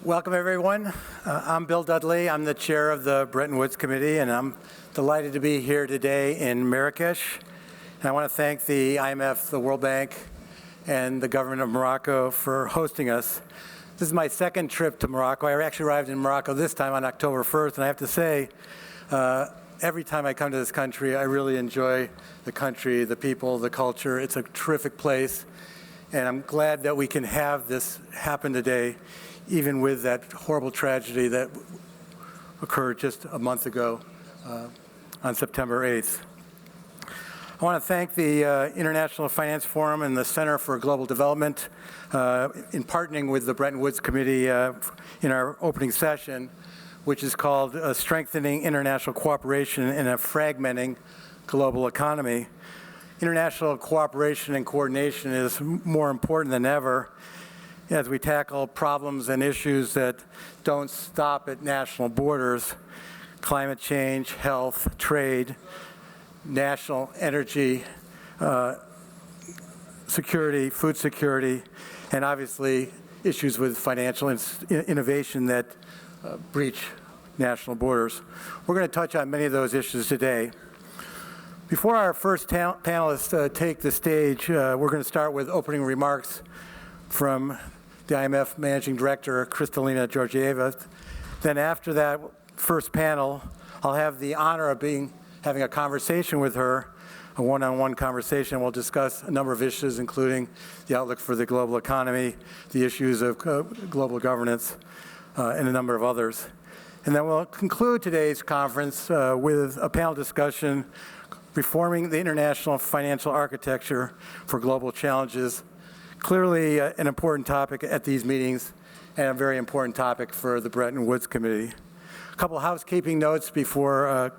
Welcome, everyone. I'm Bill Dudley. I'm the chair of the Bretton Woods Committee, and I'm delighted to be here today in Marrakesh. And I want to thank the IMF, the World Bank, and the government of Morocco for hosting us. This is my second trip to Morocco. I actually arrived in Morocco this time on October 1st, and I have to say, every time I come to this country, I really enjoy the country, the people, the culture. It's a terrific place, and I'm glad that we can have this happen today, even with that horrible tragedy that occurred just a month ago on September 8th. I want to thank the International Finance Forum and the Center for Global Development in partnering with the Bretton Woods Committee in our opening session, which is called Strengthening International Cooperation in a Fragmenting Global Economy. International cooperation and coordination is more important than ever as we tackle problems and issues that don't stop at national borders: climate change, health, trade, national energy, security, food security, and obviously issues with financial innovation that breach national borders. We're going to touch on many of those issues today. Before our first panelists take the stage, we're going to start with opening remarks from the IMF Managing Director, Kristalina Georgieva. Then after that first panel, I'll have the honor of having a conversation with her, a one-on-one conversation. We'll discuss a number of issues, including the outlook for the global economy, the issues of global governance, and a number of others. And then we'll conclude today's conference with a panel discussion, Reforming the International Financial Architecture for Global Challenges. Clearly an important topic at these meetings and a very important topic for the Bretton Woods Committee. A couple of housekeeping notes before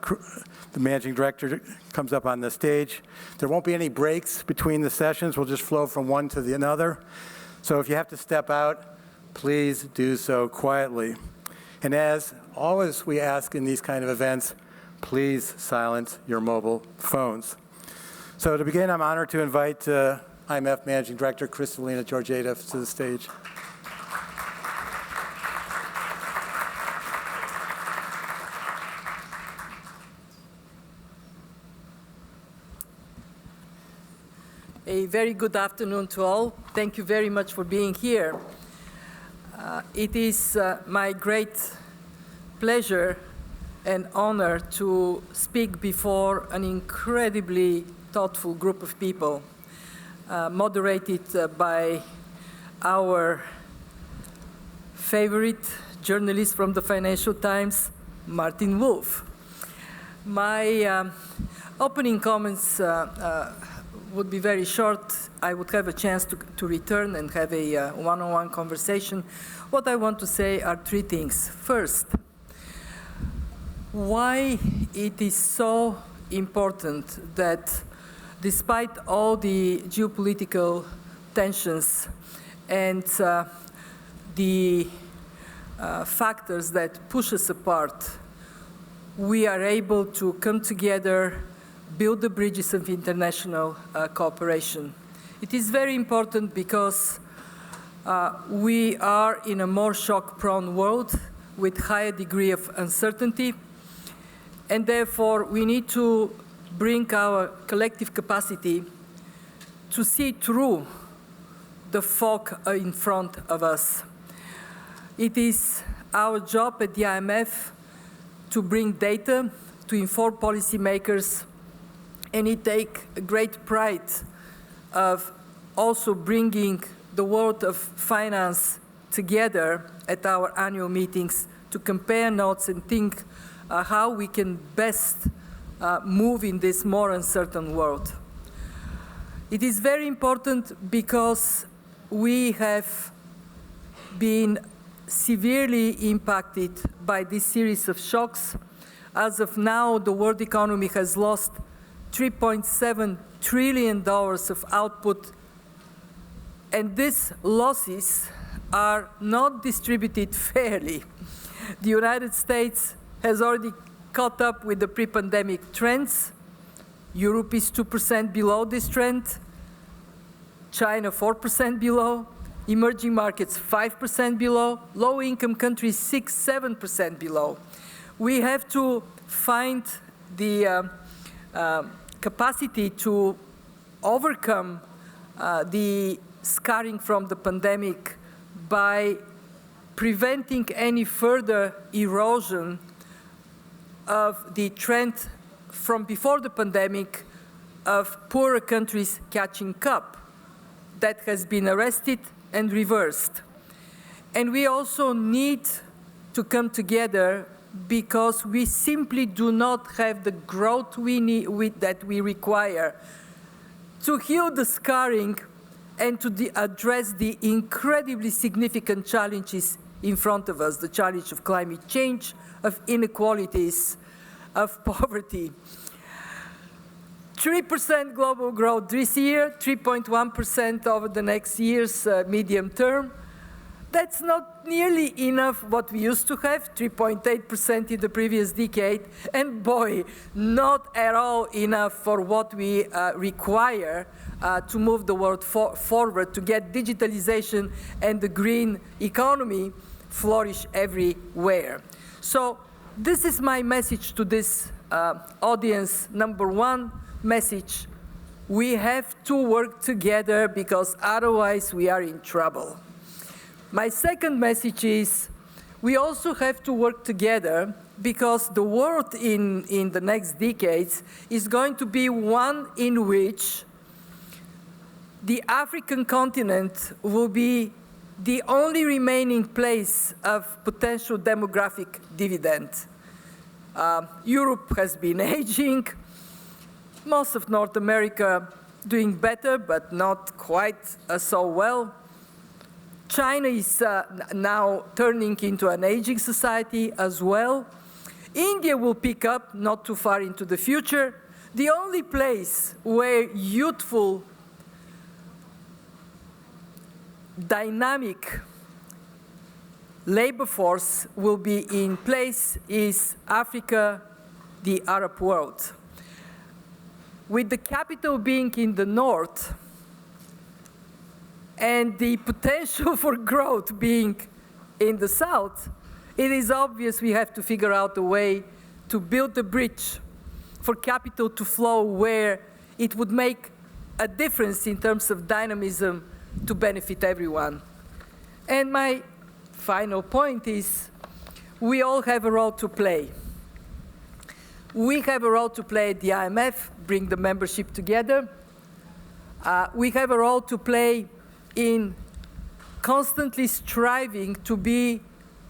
the Managing Director comes up on the stage. There won't be any breaks between the sessions. We'll just flow from one to the other. So if you have to step out, please do so quietly. And as always we ask in these kind of events, please silence your mobile phones. So to begin, I'm honored to invite IMF Managing Director Kristalina Georgieva to the stage. A very good afternoon to all. Thank you very much for being here. It is my great pleasure and honor to speak before an incredibly thoughtful group of people, moderated by our favorite journalist from the Financial Times, Martin Wolf. My opening comments would be very short. I would have a chance to return and have a one-on-one conversation. What I want to say are three things. First, why it is so important that despite all the geopolitical tensions and the factors that push us apart, we are able to come together, build the bridges of international cooperation. It is very important because we are in a more shock-prone world with higher degree of uncertainty, and therefore we need to bring our collective capacity to see through the fog in front of us. It is our job at the IMF to bring data, to inform policymakers, and it takes great pride of also bringing the world of finance together at our annual meetings to compare notes and think how we can best move in this more uncertain world. It is very important because we have been severely impacted by this series of shocks. As of now, the world economy has lost $3.7 trillion of output, and these losses are not distributed fairly. The United States has already caught up with the pre-pandemic trends. Europe is 2% below this trend. China 4% below. emerging markets 5% below, low-income countries 6-7% below. We have to find the capacity to overcome the scarring from the pandemic by preventing any further erosion of the trend from before the pandemic of poorer countries catching up. That has been arrested and reversed. And we also need to come together because we simply do not have the growth that we require to heal the scarring and to address the incredibly significant challenges in front of us, the challenge of climate change, of inequalities, of poverty. 3% global growth this year, 3.1% over the next year's medium term. That's not nearly enough what we used to have, 3.8% in the previous decade, and boy, not at all enough for what we require to move the world forward, to get digitalization and the green economy flourish everywhere. So this is my message to this audience. Number one message, we have to work together because otherwise we are in trouble. My second message is we also have to work together because the world in the next decades is going to be one in which the African continent will be the only remaining place of potential demographic dividend. Europe has been aging, most of North America doing better, but not quite so well. China is now turning into an aging society as well. India will pick up not too far into the future. The only place where youthful, dynamic labor force will be in place is Africa, the Arab world. With the capital being in the north, and the potential for growth being in the south, it is obvious we have to figure out a way to build a bridge for capital to flow where it would make a difference in terms of dynamism to benefit everyone. And my final point is we all have a role to play. We have a role to play at the IMF, bring the membership together. We have a role to play in constantly striving to be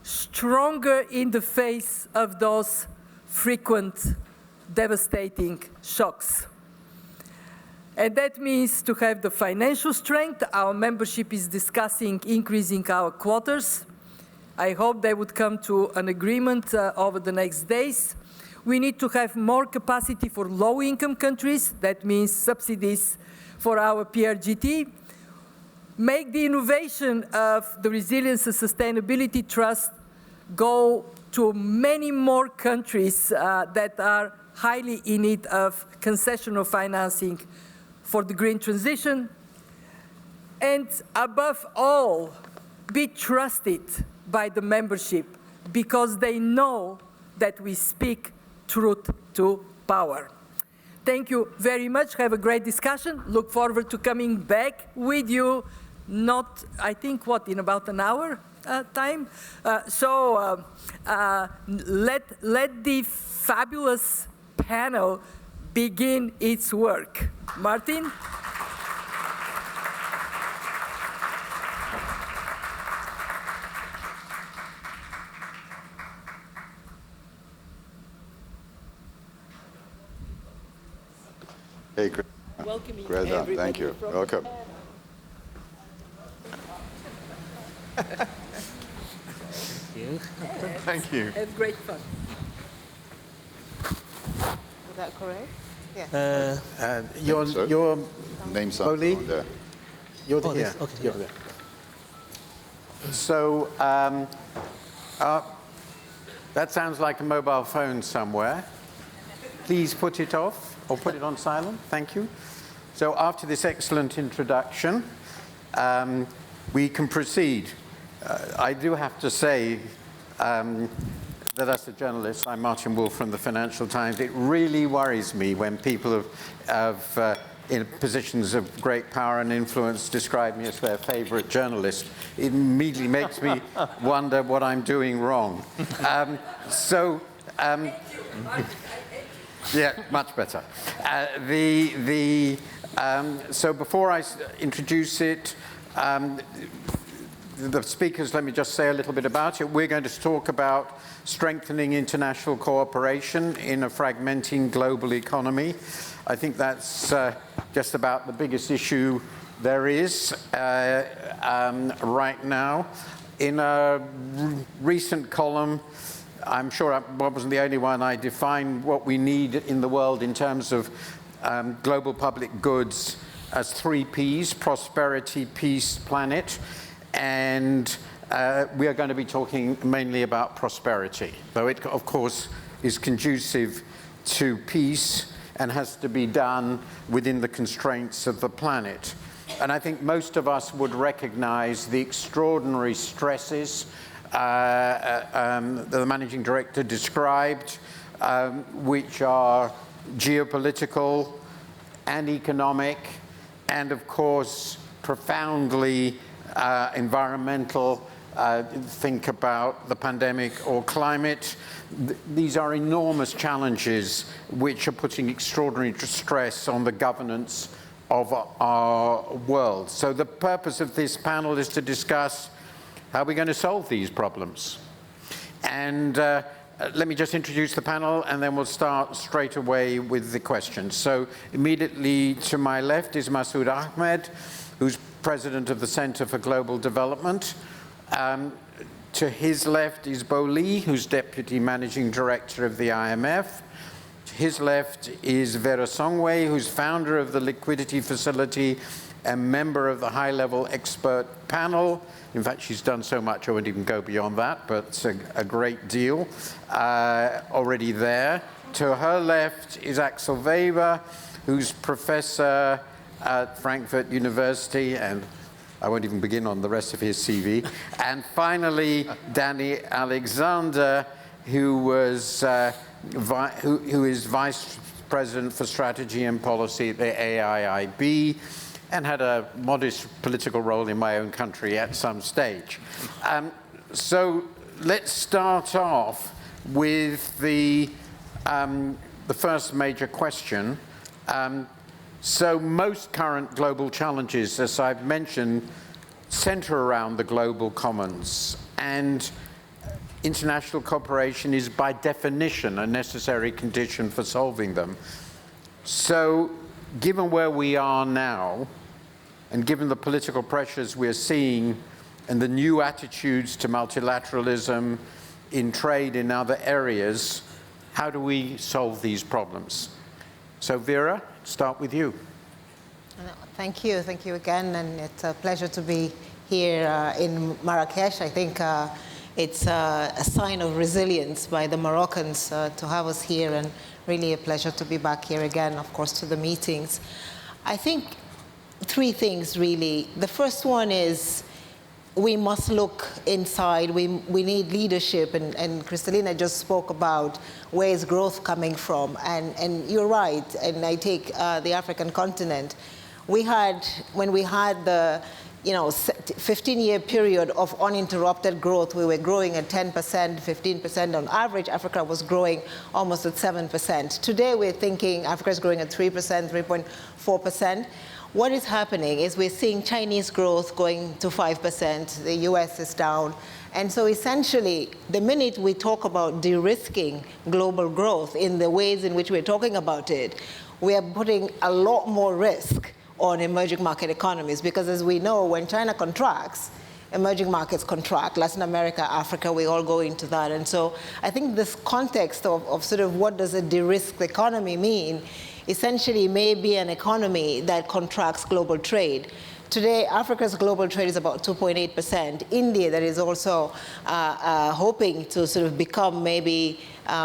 stronger in the face of those frequent, devastating shocks. And that means to have the financial strength. Our membership is discussing increasing our quotas. I hope they would come to an agreement over the next days. We need to have more capacity for low-income countries. That means subsidies for our PRGT. Make the innovation of the Resilience and Sustainability Trust go to many more countries that are highly in need of concessional financing for the green transition. And above all, be trusted by the membership because they know that we speak truth to power. Thank you very much. Have a great discussion. Look forward to coming back with you. Not, I think, what, in about an hour time? Let the fabulous panel begin its work. Martin? Hey, Welcoming great job. everybody. Thank you. Welcome. Thank you. Have great fun. Is that correct? Yeah. Your name Oli? on there. You're Oh, here. this- okay, You're yeah. there. So that sounds like a mobile phone somewhere. Please put it off or put it on silent. Thank you. So after this excellent introduction, we can proceed. I do have to say that as a journalist, I'm Martin Wolf from the Financial Times. It really worries me when people in positions of great power and influence describe me as their favorite journalist. It immediately makes me wonder what I'm doing wrong. Yeah, much better. So before I introduce it, the speakers, let me just say a little bit about it. We're going to talk about strengthening international cooperation in a fragmenting global economy. I think that's just about the biggest issue there is right now. In a recent column, I'm sure I wasn't the only one, I defined what we need in the world in terms of global public goods as 3 Ps: prosperity, peace, planet. And we are going to be talking mainly about prosperity, though it, of course, is conducive to peace and has to be done within the constraints of the planet. And I think most of us would recognize the extraordinary stresses the managing director described, which are geopolitical and economic, and of course, profoundly environmental. Think about the pandemic or climate. These are enormous challenges which are putting extraordinary stress on the governance of our world. So the purpose of this panel is to discuss how we're going to solve these problems. And let me just introduce the panel, and then we'll start straight away with the questions. So immediately to my left is Masoud Ahmed, who's president of the Center for Global Development. To his left is Bo Lee, who's deputy managing director of the IMF. To his left is Vera Songwei, who's founder of the Liquidity Facility and member of the high-level expert panel. In fact, she's done so much, I won't even go beyond that, but it's a great deal already there. To her left is Axel Weber, who's professor at Frankfurt University, and I won't even begin on the rest of his CV. And finally, Danny Alexander, who is Vice President for Strategy and Policy at the AIIB, and had a modest political role in my own country at some stage. So let's start off with the first major question. So most current global challenges, as I've mentioned, center around the global commons, and international cooperation is by definition a necessary condition for solving them. So given where we are now, and given the political pressures we're seeing and the new attitudes to multilateralism in trade in other areas, how do we solve these problems? So Vera, start with you. Thank you again, and it's a pleasure to be here in Marrakesh. I think it's a sign of resilience by the Moroccans to have us here, and really a pleasure to be back here again, of course, to the meetings. I think 3 things, really. The first one is we must look inside. We need leadership, and Kristalina just spoke about where is growth coming from, and you're right, and I take the African continent. When we had the 15-year period of uninterrupted growth, we were growing at 10%, 15% on average. Africa was growing almost at 7%. Today we're thinking Africa is growing at 3%, 3.4%. What is happening is we're seeing Chinese growth going to 5%, the US is down. And so essentially, the minute we talk about de-risking global growth in the ways in which we're talking about it, we are putting a lot more risk on emerging market economies, because as we know, when China contracts, emerging markets contract. Latin America, Africa, we all go into that. And so I think this context of sort of what does a de-risked economy mean, essentially may be an economy that contracts global trade. Today, Africa's global trade is about 2.8%. India, that is also hoping to sort of become maybe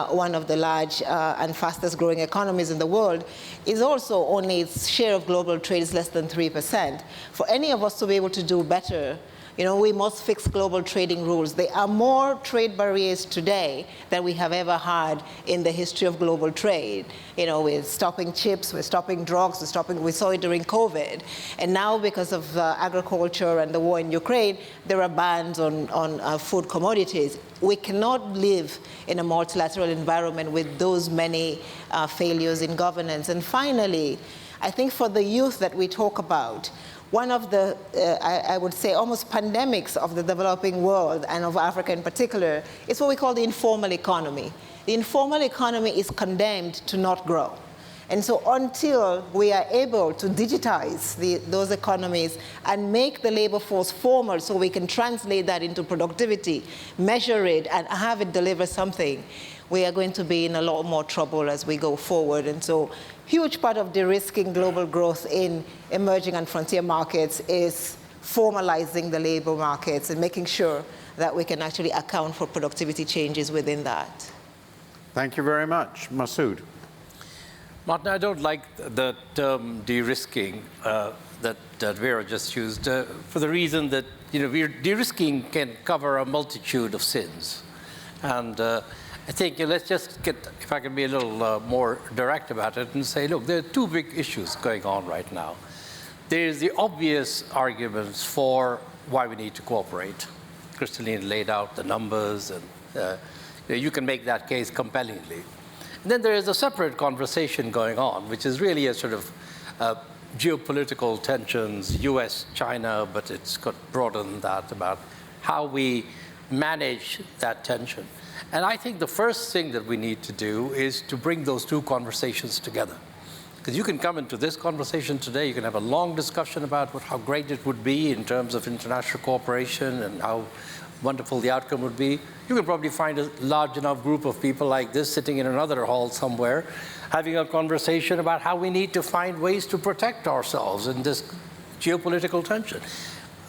one of the large and fastest growing economies in the world, is also only its share of global trade is less than 3%. For any of us to be able to do better We must fix global trading rules. There are more trade barriers today than we have ever had in the history of global trade. We're stopping chips, we're stopping drugs, we saw it during COVID. And now because of agriculture and the war in Ukraine, there are bans on food commodities. We cannot live in a multilateral environment with those many failures in governance. And finally, I think for the youth that we talk about, one of the, I would say, almost pandemics of the developing world, and of Africa in particular, is what we call the informal economy. The informal economy is condemned to not grow. And so until we are able to digitize those economies and make the labor force formal so we can translate that into productivity, measure it, and have it deliver something, we are going to be in a lot more trouble as we go forward. And so huge part of de-risking global growth in emerging and frontier markets is formalizing the labor markets and making sure that we can actually account for productivity changes within that. Thank you very much. Masood. Martin, I don't like the term de-risking that Vera just used for the reason that de-risking can cover a multitude of sins. And I think let's just get, if I can be a little more direct about it and say, look, there are two big issues going on right now. There's the obvious arguments for why we need to cooperate. Crystalline laid out the numbers, and you can make that case compellingly. And then there is a separate conversation going on, which is really a sort of geopolitical tensions, US, China, but it's got broader than that, about how we manage that tension. And I think the first thing that we need to do is to bring those two conversations together. Because you can come into this conversation today, you can have a long discussion about how great it would be in terms of international cooperation and how wonderful the outcome would be. You can probably find a large enough group of people like this sitting in another hall somewhere, having a conversation about how we need to find ways to protect ourselves in this geopolitical tension.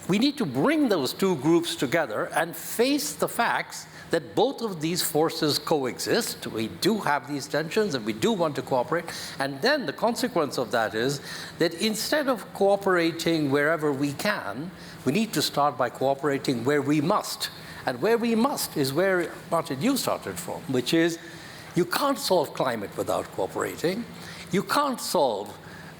We need to bring those two groups together and face the facts that both of these forces coexist. We do have these tensions and we do want to cooperate. And then the consequence of that is that instead of cooperating wherever we can, we need to start by cooperating where we must. And where we must is where, Martin, you started from, which is you can't solve climate without cooperating. You can't solve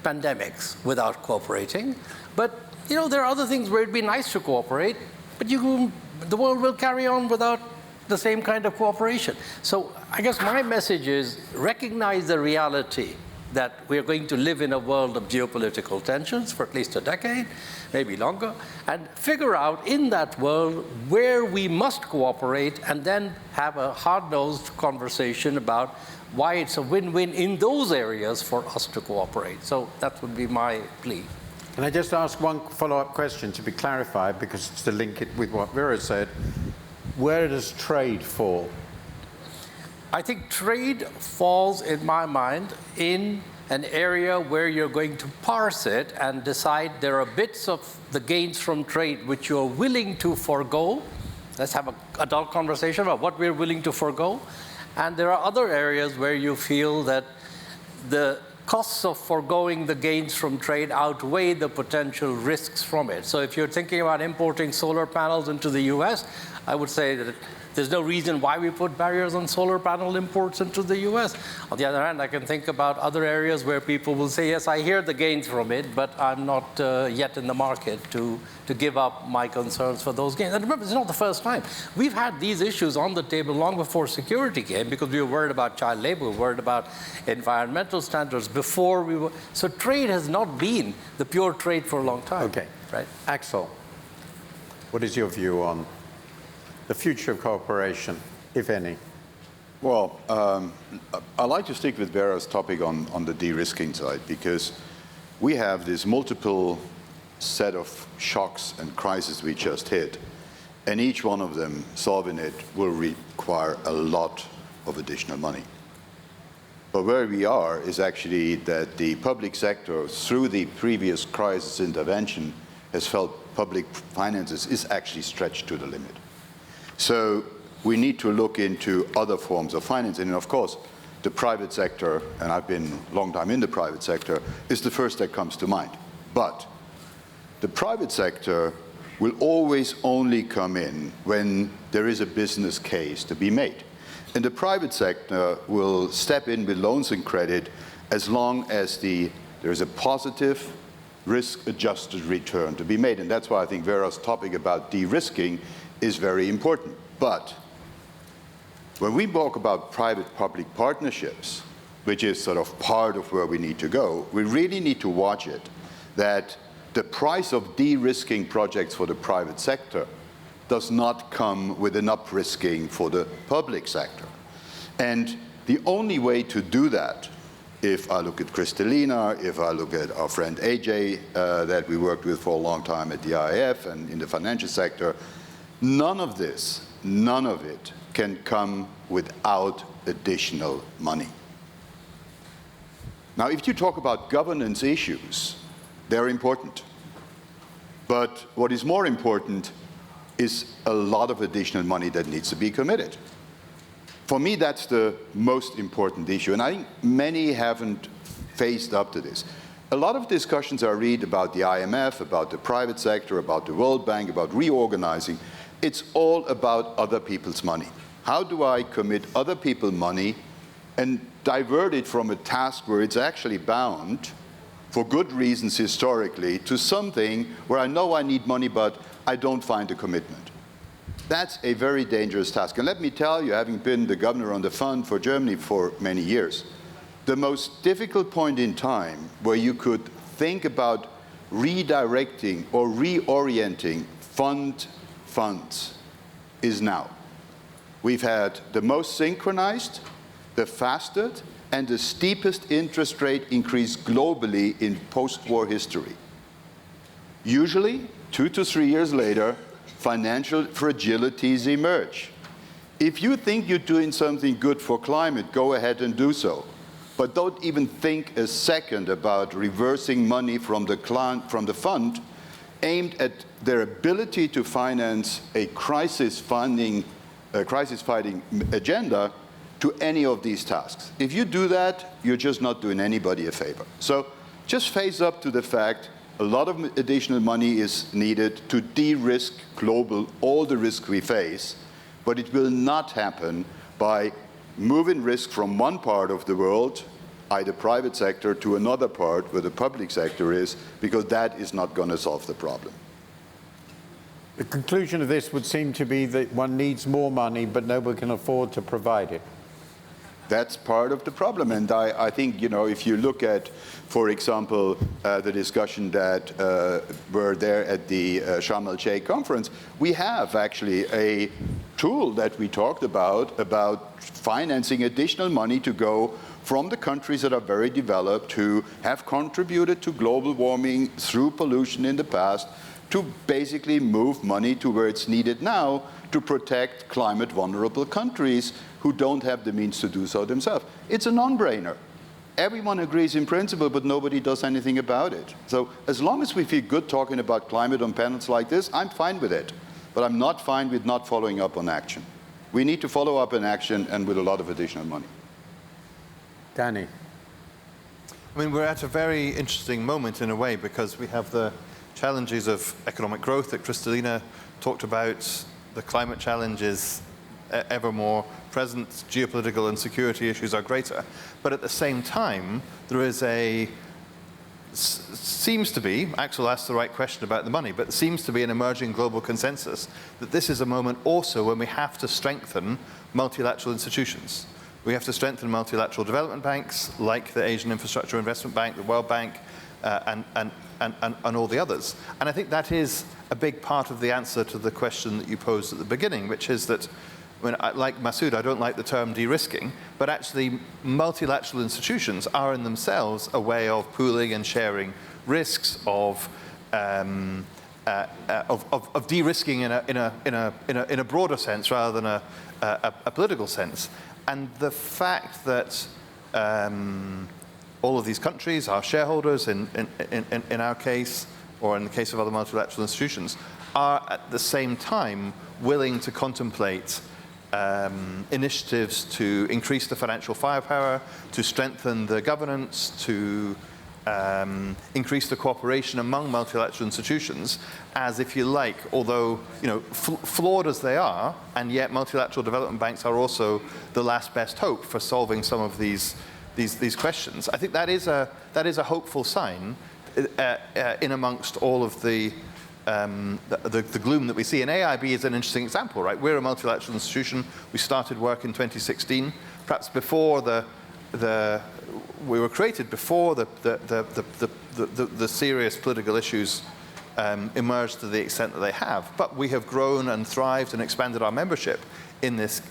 pandemics without cooperating. But there are other things where it'd be nice to cooperate, but the world will carry on without the same kind of cooperation. So I guess my message is recognize the reality that we are going to live in a world of geopolitical tensions for at least a decade, maybe longer, and figure out in that world where we must cooperate, and then have a hard-nosed conversation about why it's a win-win in those areas for us to cooperate. So that would be my plea. Can I just ask one follow-up question to be clarified, because it's to link it with what Vera said. Where does trade fall? I think trade falls, in my mind, in an area where you're going to parse it and decide there are bits of the gains from trade which you're willing to forego. Let's have an adult conversation about what we're willing to forego. And there are other areas where you feel that the costs of foregoing the gains from trade outweigh the potential risks from it. So if you're thinking about importing solar panels into the US, I would say that there's no reason why we put barriers on solar panel imports into the US. On the other hand, I can think about other areas where people will say, yes, I hear the gains from it, but I'm not yet in the market to give up my concerns for those gains. And remember, it's not the first time. We've had these issues on the table long before security came, because we were worried about child labor, we were worried about environmental standards before we were. So trade has not been the pure trade for a long time. Okay. Right? Axel, what is your view on the future of cooperation, if any? Well, I like to stick with Vera's topic on the de-risking side, because we have this multiple set of shocks and crises we just hit, and each one of them, solving it, will require a lot of additional money. But where we are is actually that the public sector, through the previous crisis intervention, has felt public finances is actually stretched to the limit. So we need to look into other forms of financing. And of course, the private sector, and I've been a long time in the private sector, is the first that comes to mind. But the private sector will always only come in when there is a business case to be made. And the private sector will step in with loans and credit as long as there is a positive risk-adjusted return to be made. And that's why I think Vera's topic about de-risking is very important. But when we talk about private-public partnerships, which is sort of part of where we need to go, we really need to watch it, that the price of de-risking projects for the private sector does not come with an up-risking for the public sector. And the only way to do that, if I look at Kristalina, if I look at our friend AJ that we worked with for a long time at the IIF and in the financial sector, none of it can come without additional money. Now, if you talk about governance issues, they're important. But what is more important is a lot of additional money that needs to be committed. For me, that's the most important issue, and I think many haven't faced up to this. A lot of discussions I read about the IMF, about the private sector, about the World Bank, about reorganizing, it's all about other people's money. How do I commit other people's money and divert it from a task where it's actually bound, for good reasons historically, to something where I know I need money, but I don't find a commitment? That's a very dangerous task. And let me tell you, having been the governor on the fund for Germany for many years, the most difficult point in time where you could think about redirecting or reorienting funds is now. We've had the most synchronized, the fastest, and the steepest interest rate increase globally in post-war history. Usually, 2 to 3 years later, financial fragilities emerge. If you think you're doing something good for climate, go ahead and do so. But don't even think a second about reversing money from the fund aimed at their ability to finance a crisis-fighting agenda to any of these tasks. If you do that, you're just not doing anybody a favor. So just face up to the fact a lot of additional money is needed to de-risk all the risk we face, but it will not happen by moving risk from one part of the world, either private sector, to another part where the public sector is, because that is not going to solve the problem. The conclusion of this would seem to be that one needs more money, but nobody can afford to provide it. That's part of the problem. And I think, if you look at, for example, the discussion that were there at the Sharm el-Sheikh conference, we have actually a tool that we talked about financing additional money to go from the countries that are very developed, who have contributed to global warming through pollution in the past, to basically move money to where it's needed now to protect climate vulnerable countries who don't have the means to do so themselves. It's a non-brainer. Everyone agrees in principle, but nobody does anything about it. So as long as we feel good talking about climate on panels like this, I'm fine with it. But I'm not fine with not following up on action. We need to follow up on action, and with a lot of additional money. Danny. I mean, we're at a very interesting moment in a way, because we have the challenges of economic growth that Kristalina talked about. The climate challenge is ever more present. Geopolitical and security issues are greater. But at the same time, there is seems to be, Axel asked the right question about the money, but seems to be an emerging global consensus that this is a moment also when we have to strengthen multilateral institutions. We have to strengthen multilateral development banks like the Asian Infrastructure Investment Bank, the World Bank, and all the others. And I think that is a big part of the answer to the question that you posed at the beginning, which is that, like Masood, I don't like the term de-risking, but actually multilateral institutions are in themselves a way of pooling and sharing risks, of de-risking in a broader sense rather than a political sense. And the fact that all of these countries, our shareholders in our case, or in the case of other multilateral institutions, are at the same time willing to contemplate initiatives to increase the financial firepower, to strengthen the governance, to increase the cooperation among multilateral institutions as, if you like, although flawed as they are, and yet multilateral development banks are also the last best hope for solving some of these questions. I think that is a hopeful sign in amongst all of the gloom that we see. And AIB is an interesting example, right? We're a multilateral institution. We started work in 2016, perhaps before we were created before the serious political issues emerged to the extent that they have. But we have grown and thrived and expanded our membership in this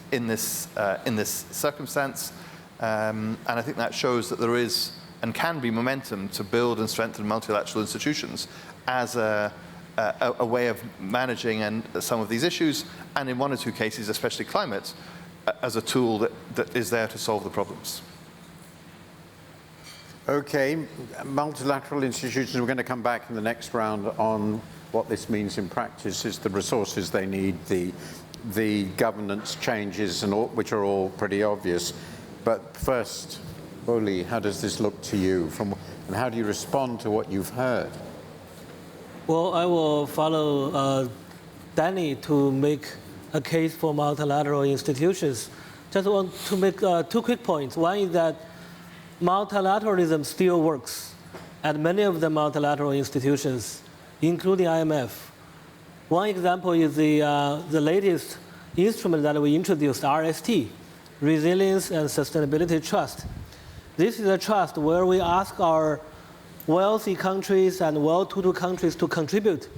circumstance, and I think that shows that there is and can be momentum to build and strengthen multilateral institutions as a way of managing some of these issues, and in one or two cases, especially climate, as a tool that is there to solve the problems. Okay, multilateral institutions, we're going to come back in the next round on what this means in practice. It's the resources they need, the governance changes, which are all pretty obvious. But first, Oli, how does this look to you? And how do you respond to what you've heard? Well, I will follow Danny to make a case for multilateral institutions. Just want to make 2 quick points. One is that multilateralism still works at many of the multilateral institutions, including IMF. One example is the latest instrument that we introduced, RST, Resilience and Sustainability Trust. This is a trust where we ask our wealthy countries and well-to-do countries to contribute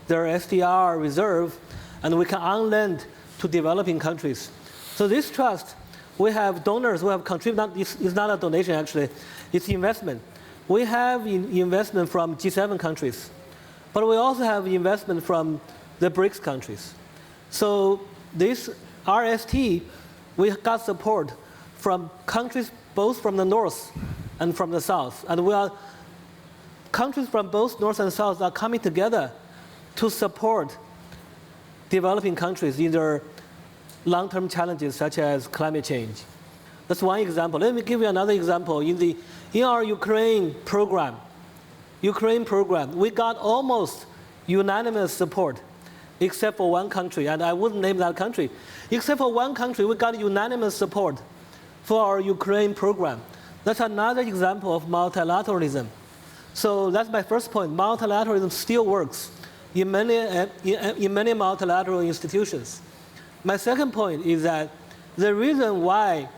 their SDR reserve, and we can on-lend to developing countries. So this trust, we have donors who have contributed. It's not a donation, actually. It's investment. We have investment from G7 countries, but we also have investment from the BRICS countries. So this RST, we got support from countries both from the north and from the south. And countries from both north and south are coming together to support developing countries in their long-term challenges such as climate change. That's one example. Let me give you another example. In our Ukraine program, we got almost unanimous support, except for one country, and I wouldn't name that country. Except for one country, we got unanimous support for our Ukraine program. That's another example of multilateralism. So that's my first point. Multilateralism still works in many multilateral institutions. My second point is that the reason why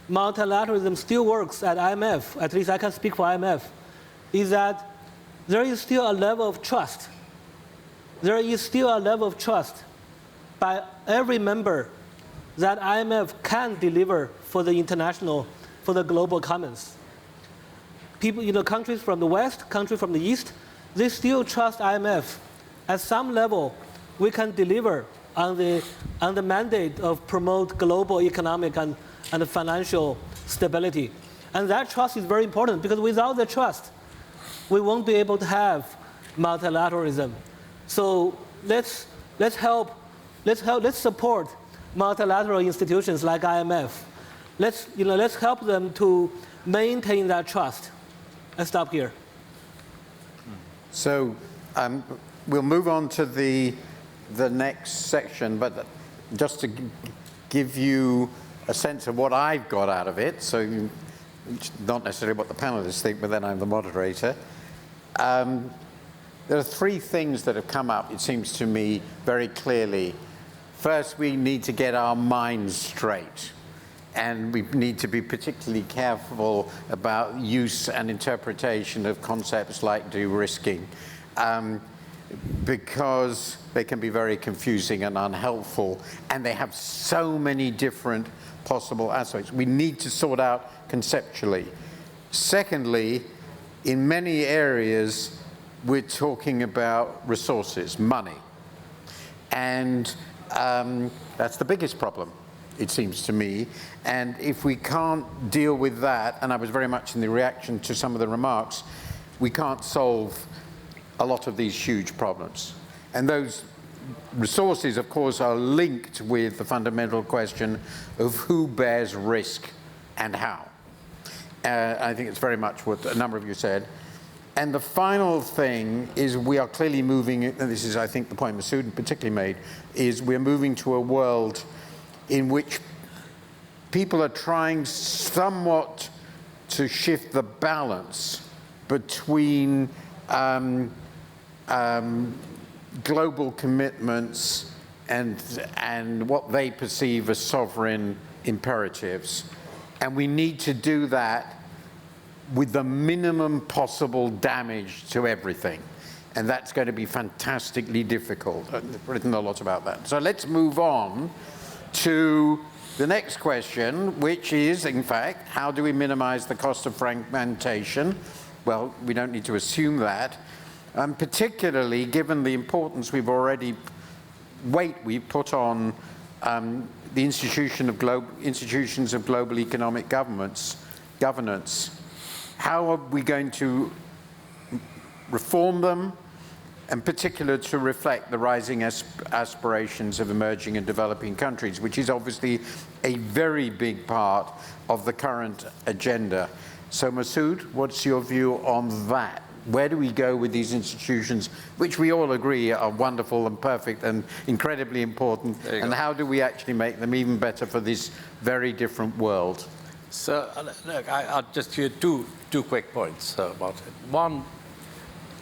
multilateralism still works at IMF, at least I can speak for IMF, is that there is still a level of trust. There is still a level of trust by every member that IMF can deliver for the global commons. People, countries from the West, countries from the East, they still trust IMF. At some level, we can deliver on the mandate of promote global economic and financial stability. And that trust is very important, because without the trust, we won't be able to have multilateralism. So let's support multilateral institutions like IMF. Let's help them to maintain that trust. I stop here. So we'll move on to the next section, but just to give you a sense of what I've got out of it, so not necessarily what the panelists think, but then I'm the moderator. There are 3 things that have come up, it seems to me, very clearly. First, we need to get our minds straight, and we need to be particularly careful about use and interpretation of concepts like de-risking, because they can be very confusing and unhelpful, and they have so many different possible aspects. We need to sort out conceptually. Secondly, in many areas, we're talking about resources, money. And that's the biggest problem, it seems to me. And if we can't deal with that, and I was very much in the reaction to some of the remarks, we can't solve a lot of these huge problems. And those resources, of course, are linked with the fundamental question of who bears risk and how. I think it's very much what a number of you said. And the final thing is we are clearly moving, and this is, I think, the point Masood particularly made, is we're moving to a world in which people are trying somewhat to shift the balance between global commitments and what they perceive as sovereign imperatives. And we need to do that with the minimum possible damage to everything. And that's going to be fantastically difficult. I've written a lot about that. So let's move on to the next question, which is, in fact, how do we minimize the cost of fragmentation? Well, we don't need to assume that, particularly given the importance we've put on the institutions of global economic governance. How are we going to reform them, in particular to reflect the rising aspirations of emerging and developing countries, which is obviously a very big part of the current agenda. So Masood, what's your view on that? Where do we go with these institutions, which we all agree are wonderful and perfect and incredibly important, and how do we actually make them even better for this very different world? So, look, I'll just give you two quick points about it. One,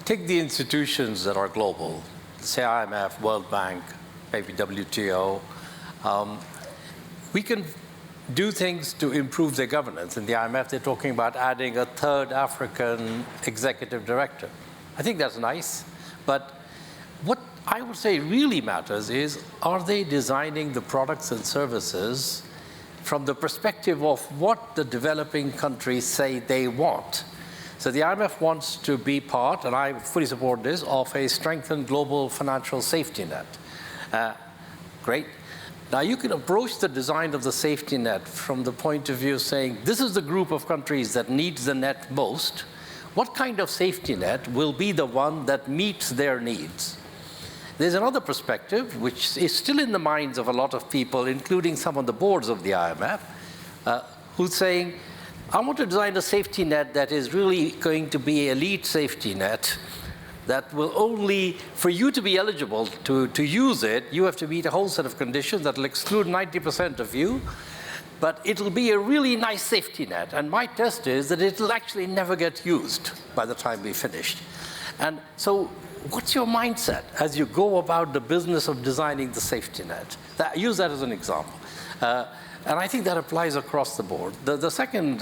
take the institutions that are global, say IMF, World Bank, maybe WTO. We can do things to improve their governance. In the IMF, they're talking about adding a third African executive director. I think that's nice, but what I would say really matters is, are they designing the products and services from the perspective of what the developing countries say they want? So the IMF wants to be part, and I fully support this, of a strengthened global financial safety net. Great. Now you can approach the design of the safety net from the point of view saying, this is the group of countries that needs the net most. What kind of safety net will be the one that meets their needs? There's another perspective, which is still in the minds of a lot of people, including some on the boards of the IMF, who's saying, I want to design a safety net that is really going to be an elite safety net that will only, for you to be eligible to use it, you have to meet a whole set of conditions that will exclude 90% of you, but it'll be a really nice safety net. And my test is that it'll actually never get used by the time we finished. And so what's your mindset as you go about the business of designing the safety net? Use that as an example. And I think that applies across the board. The second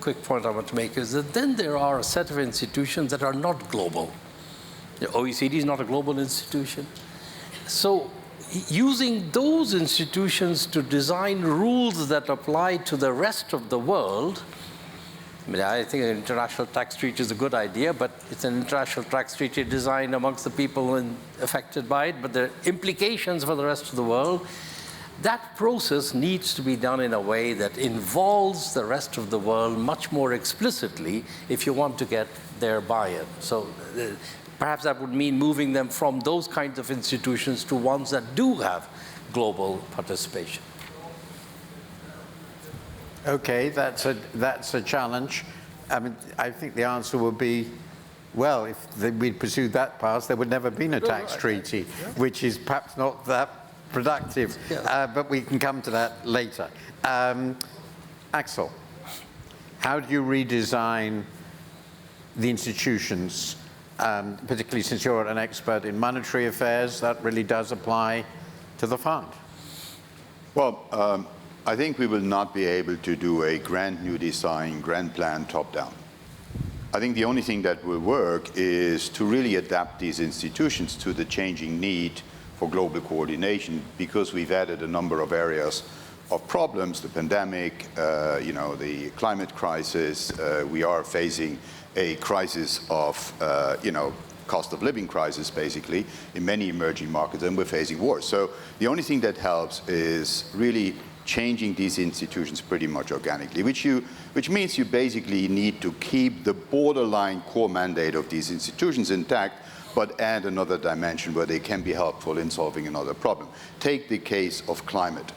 quick point I want to make is that then there are a set of institutions that are not global. The OECD is not a global institution. So using those institutions to design rules that apply to the rest of the world, I mean, I think an international tax treaty is a good idea, but it's an international tax treaty designed amongst the people affected by it, but the implications for the rest of the world, that process needs to be done in a way that involves the rest of the world much more explicitly if you want to get their buy-in. So perhaps that would mean moving them from those kinds of institutions to ones that do have global participation. Okay, that's a challenge. I mean, I think the answer would be, well, if we'd pursued that path, there would never have been a tax treaty, which is perhaps not that productive, but we can come to that later. Axel, how do you redesign the institutions, particularly since you're an expert in monetary affairs, that really does apply to the fund? Well, I think we will not be able to do a grand new design, grand plan top-down. I think the only thing that will work is to really adapt these institutions to the changing need for global coordination, because we've added a number of areas of problems, the pandemic, the climate crisis. We are facing a crisis of, cost of living crisis, basically, in many emerging markets, and we're facing wars. So the only thing that helps is really changing these institutions pretty much organically, which means you basically need to keep the borderline core mandate of these institutions intact, but add another dimension where they can be helpful in solving another problem. Take the case of climate.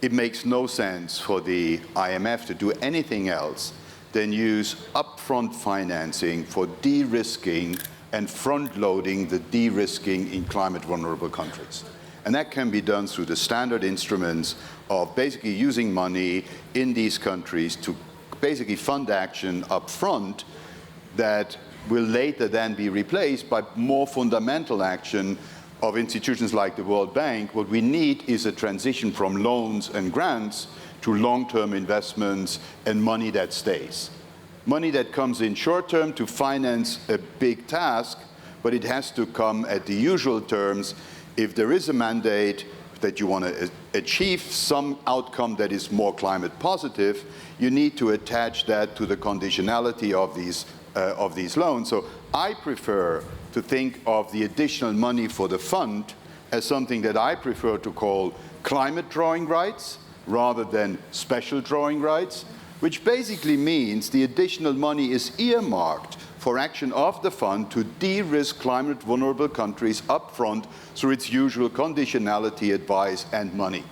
It makes no sense for the IMF to do anything else then use upfront financing for de-risking and front-loading the de-risking in climate-vulnerable countries. And that can be done through the standard instruments of basically using money in these countries to basically fund action up front that will later then be replaced by more fundamental action of institutions like the World Bank. What we need is a transition from loans and grants to long-term investments and money that stays. Money that comes in short term to finance a big task, but it has to come at the usual terms. If there is a mandate that you want to achieve some outcome that is more climate positive, you need to attach that to the conditionality of these loans. So I prefer to think of the additional money for the fund as something that I prefer to call climate drawing rights rather than special drawing rights, which basically means the additional money is earmarked for action of the fund to de-risk climate vulnerable countries up front through its usual conditionality, advice, and money.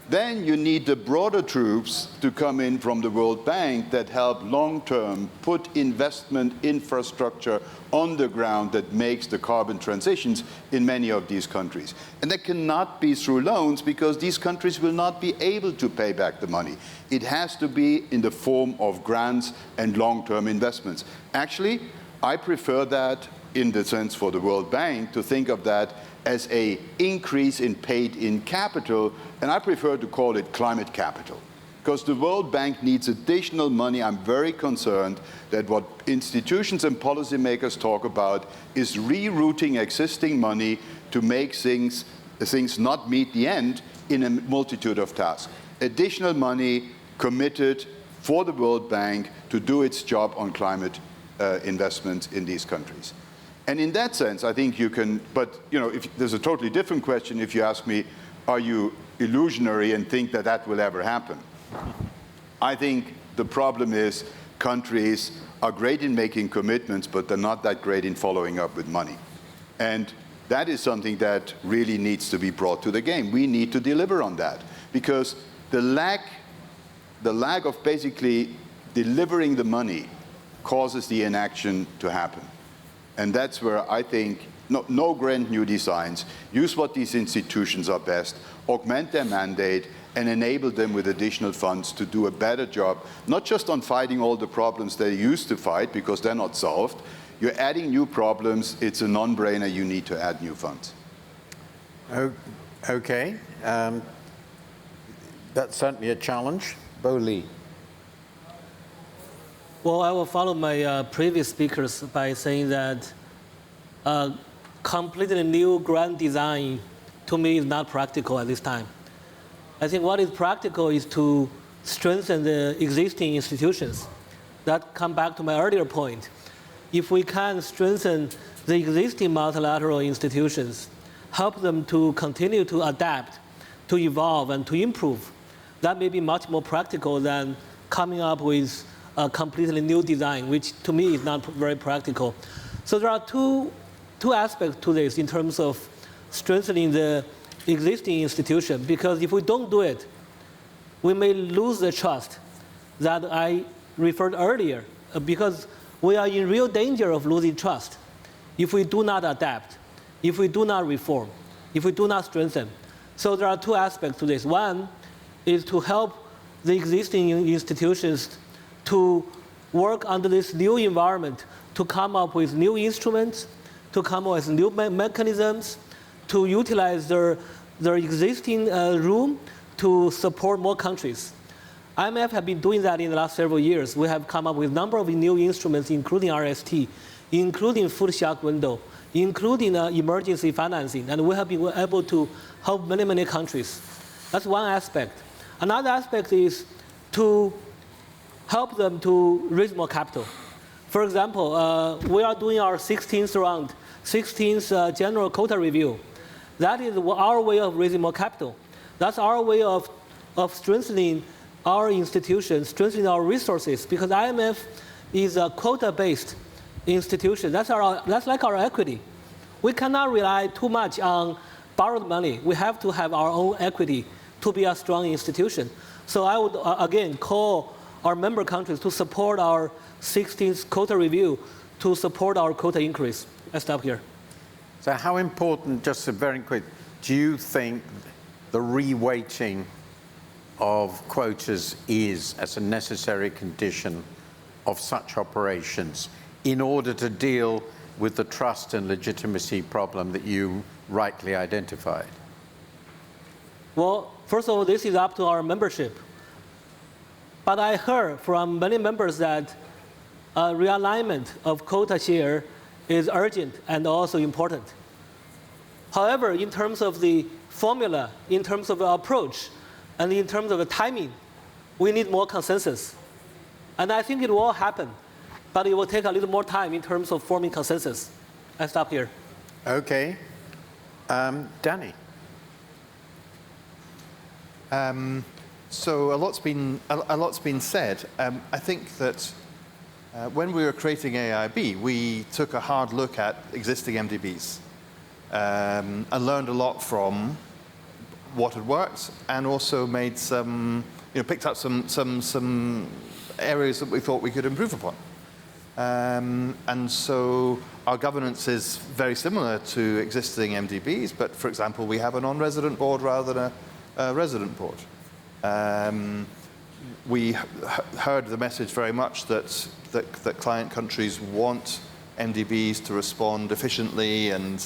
Then you need the broader troops to come in from the World Bank that help long-term put investment infrastructure on the ground that makes the carbon transitions in many of these countries. And that cannot be through loans because these countries will not be able to pay back the money. It has to be in the form of grants and long-term investments. Actually, I prefer that in the sense for the World Bank to think of that as an increase in paid-in capital, and I prefer to call it climate capital. Because the World Bank needs additional money. I'm very concerned that what institutions and policymakers talk about is rerouting existing money to make things not meet the end in a multitude of tasks. Additional money committed for the World Bank to do its job on climate investments in these countries. And in that sense, I think you can, but if there's a totally different question if you ask me, are you illusionary and think that that will ever happen? I think the problem is countries are great in making commitments, but they're not that great in following up with money. And that is something that really needs to be brought to the game. We need to deliver on that because the lack of basically delivering the money causes the inaction to happen. And that's where I think no grand new designs, use what these institutions are best, augment their mandate, and enable them with additional funds to do a better job, not just on fighting all the problems they used to fight, because they're not solved. You're adding new problems. It's a non-brainer. You need to add new funds. Okay. That's certainly a challenge. Bo Li. Well, I will follow my previous speakers by saying that completely new grand design, to me, is not practical at this time. I think what is practical is to strengthen the existing institutions. That comes back to my earlier point. If we can strengthen the existing multilateral institutions, help them to continue to adapt, to evolve, and to improve, that may be much more practical than coming up with a completely new design, which to me is not very practical. So there are two aspects to this in terms of strengthening the existing institution, because if we don't do it, we may lose the trust that I referred earlier, because we are in real danger of losing trust if we do not adapt, if we do not reform, if we do not strengthen. So there are two aspects to this. One is to help the existing institutions to work under this new environment, to come up with new instruments, to come up with new mechanisms, to utilize their existing room to support more countries. IMF have been doing that in the last several years. We have come up with a number of new instruments, including RST, including food shock window, including emergency financing, and we have been able to help many, many countries. That's one aspect. Another aspect is to help them to raise more capital. For example, we are doing our 16th general quota review. That is our way of raising more capital. That's our way of strengthening our institutions, strengthening our resources, because IMF is a quota-based institution. That's like our equity. We cannot rely too much on borrowed money. We have to have our own equity to be a strong institution. So I would, again, call our member countries to support our 16th quota review, to support our quota increase. I stop here. So how important, just a very quick, do you think the reweighting of quotas is as a necessary condition of such operations in order to deal with the trust and legitimacy problem that you rightly identified? Well, first of all, this is up to our membership. But I heard from many members that realignment of quota share is urgent and also important. However, in terms of the formula, in terms of the approach, and in terms of the timing, we need more consensus. And I think it will happen, but it will take a little more time in terms of forming consensus. I stop here. Okay. Danny. So a lot's been said. I think that when we were creating AIB, we took a hard look at existing MDBs and learned a lot from what had worked, and also made some, picked up some areas that we thought we could improve upon. And so our governance is very similar to existing MDBs, but for example, we have a non-resident board rather than a resident board. We heard the message very much that client countries want MDBs to respond efficiently and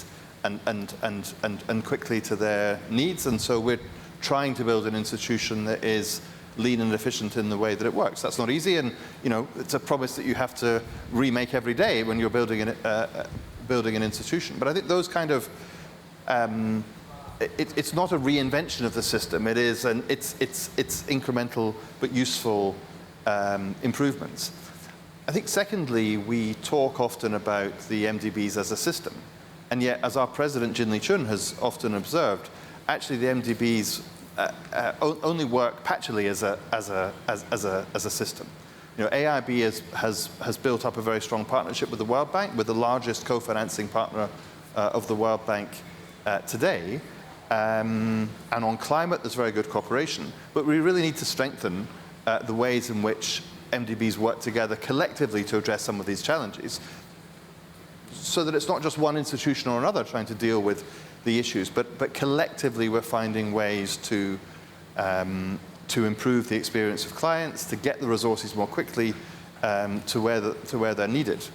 quickly to their needs, and so we're trying to build an institution that is lean and efficient in the way that it works. That's not easy, and it's a promise that you have to remake every day when you're building an institution. But I think those kind of it's not a reinvention of the system. It is it's incremental but useful improvements. I think secondly, we talk often about the MDBs as a system, and yet, as our president Jin Chun has often observed, actually the MDBs only work patchily as a system. AIB has built up a very strong partnership with the World Bank, with the largest co-financing partner of the World Bank today. And on climate, there's very good cooperation. But we really need to strengthen the ways in which MDBs work together collectively to address some of these challenges, so that it's not just one institution or another trying to deal with the issues, but collectively we're finding ways to improve the experience of clients, to get the resources more quickly to where they're needed.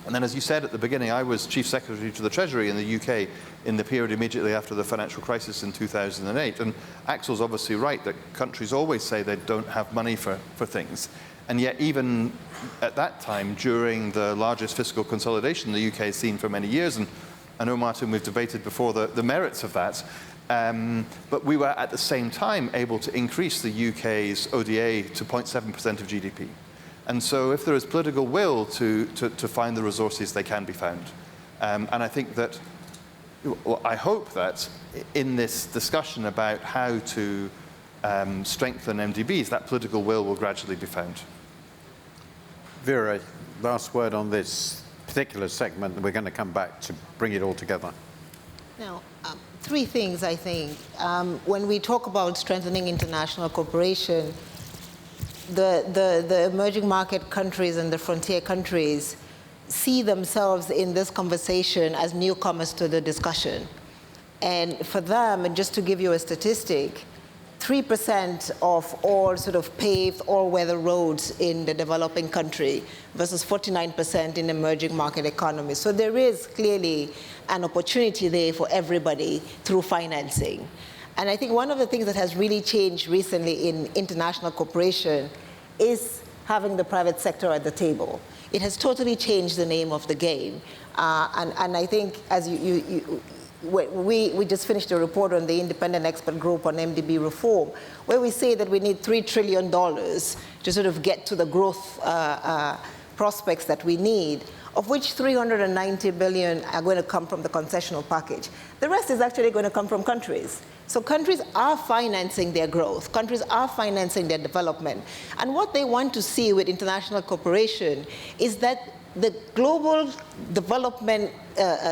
And then, as you said at the beginning, I was Chief Secretary to the Treasury in the UK in the period immediately after the financial crisis in 2008. And Axel's obviously right that countries always say they don't have money for things. And yet, even at that time, during the largest fiscal consolidation the UK has seen for many years, and I know, Martin, we've debated before the merits of that, but we were at the same time able to increase the UK's ODA to 0.7% of GDP. And so if there is political will to find the resources, they can be found. And I think that, well, I hope that in this discussion about how to strengthen MDBs, that political will gradually be found. Vera, last word on this particular segment, and we're going to come back to bring it all together. Now, three things, I think. When we talk about strengthening international cooperation, the emerging market countries and the frontier countries see themselves in this conversation as newcomers to the discussion. And for them, and just to give you a statistic, 3% of all sort of paved all-weather roads in the developing country versus 49% in emerging market economies. So there is clearly an opportunity there for everybody through financing. And I think one of the things that has really changed recently in international cooperation is having the private sector at the table. It has totally changed the name of the game. And I think, as we just finished a report on the independent expert group on MDB reform, where we say that we need $3 trillion to sort of get to the growth prospects that we need, of which 390 billion are going to come from the concessional package. The rest is actually going to come from countries. So countries are financing their growth. Countries are financing their development. And what they want to see with international cooperation is that the global development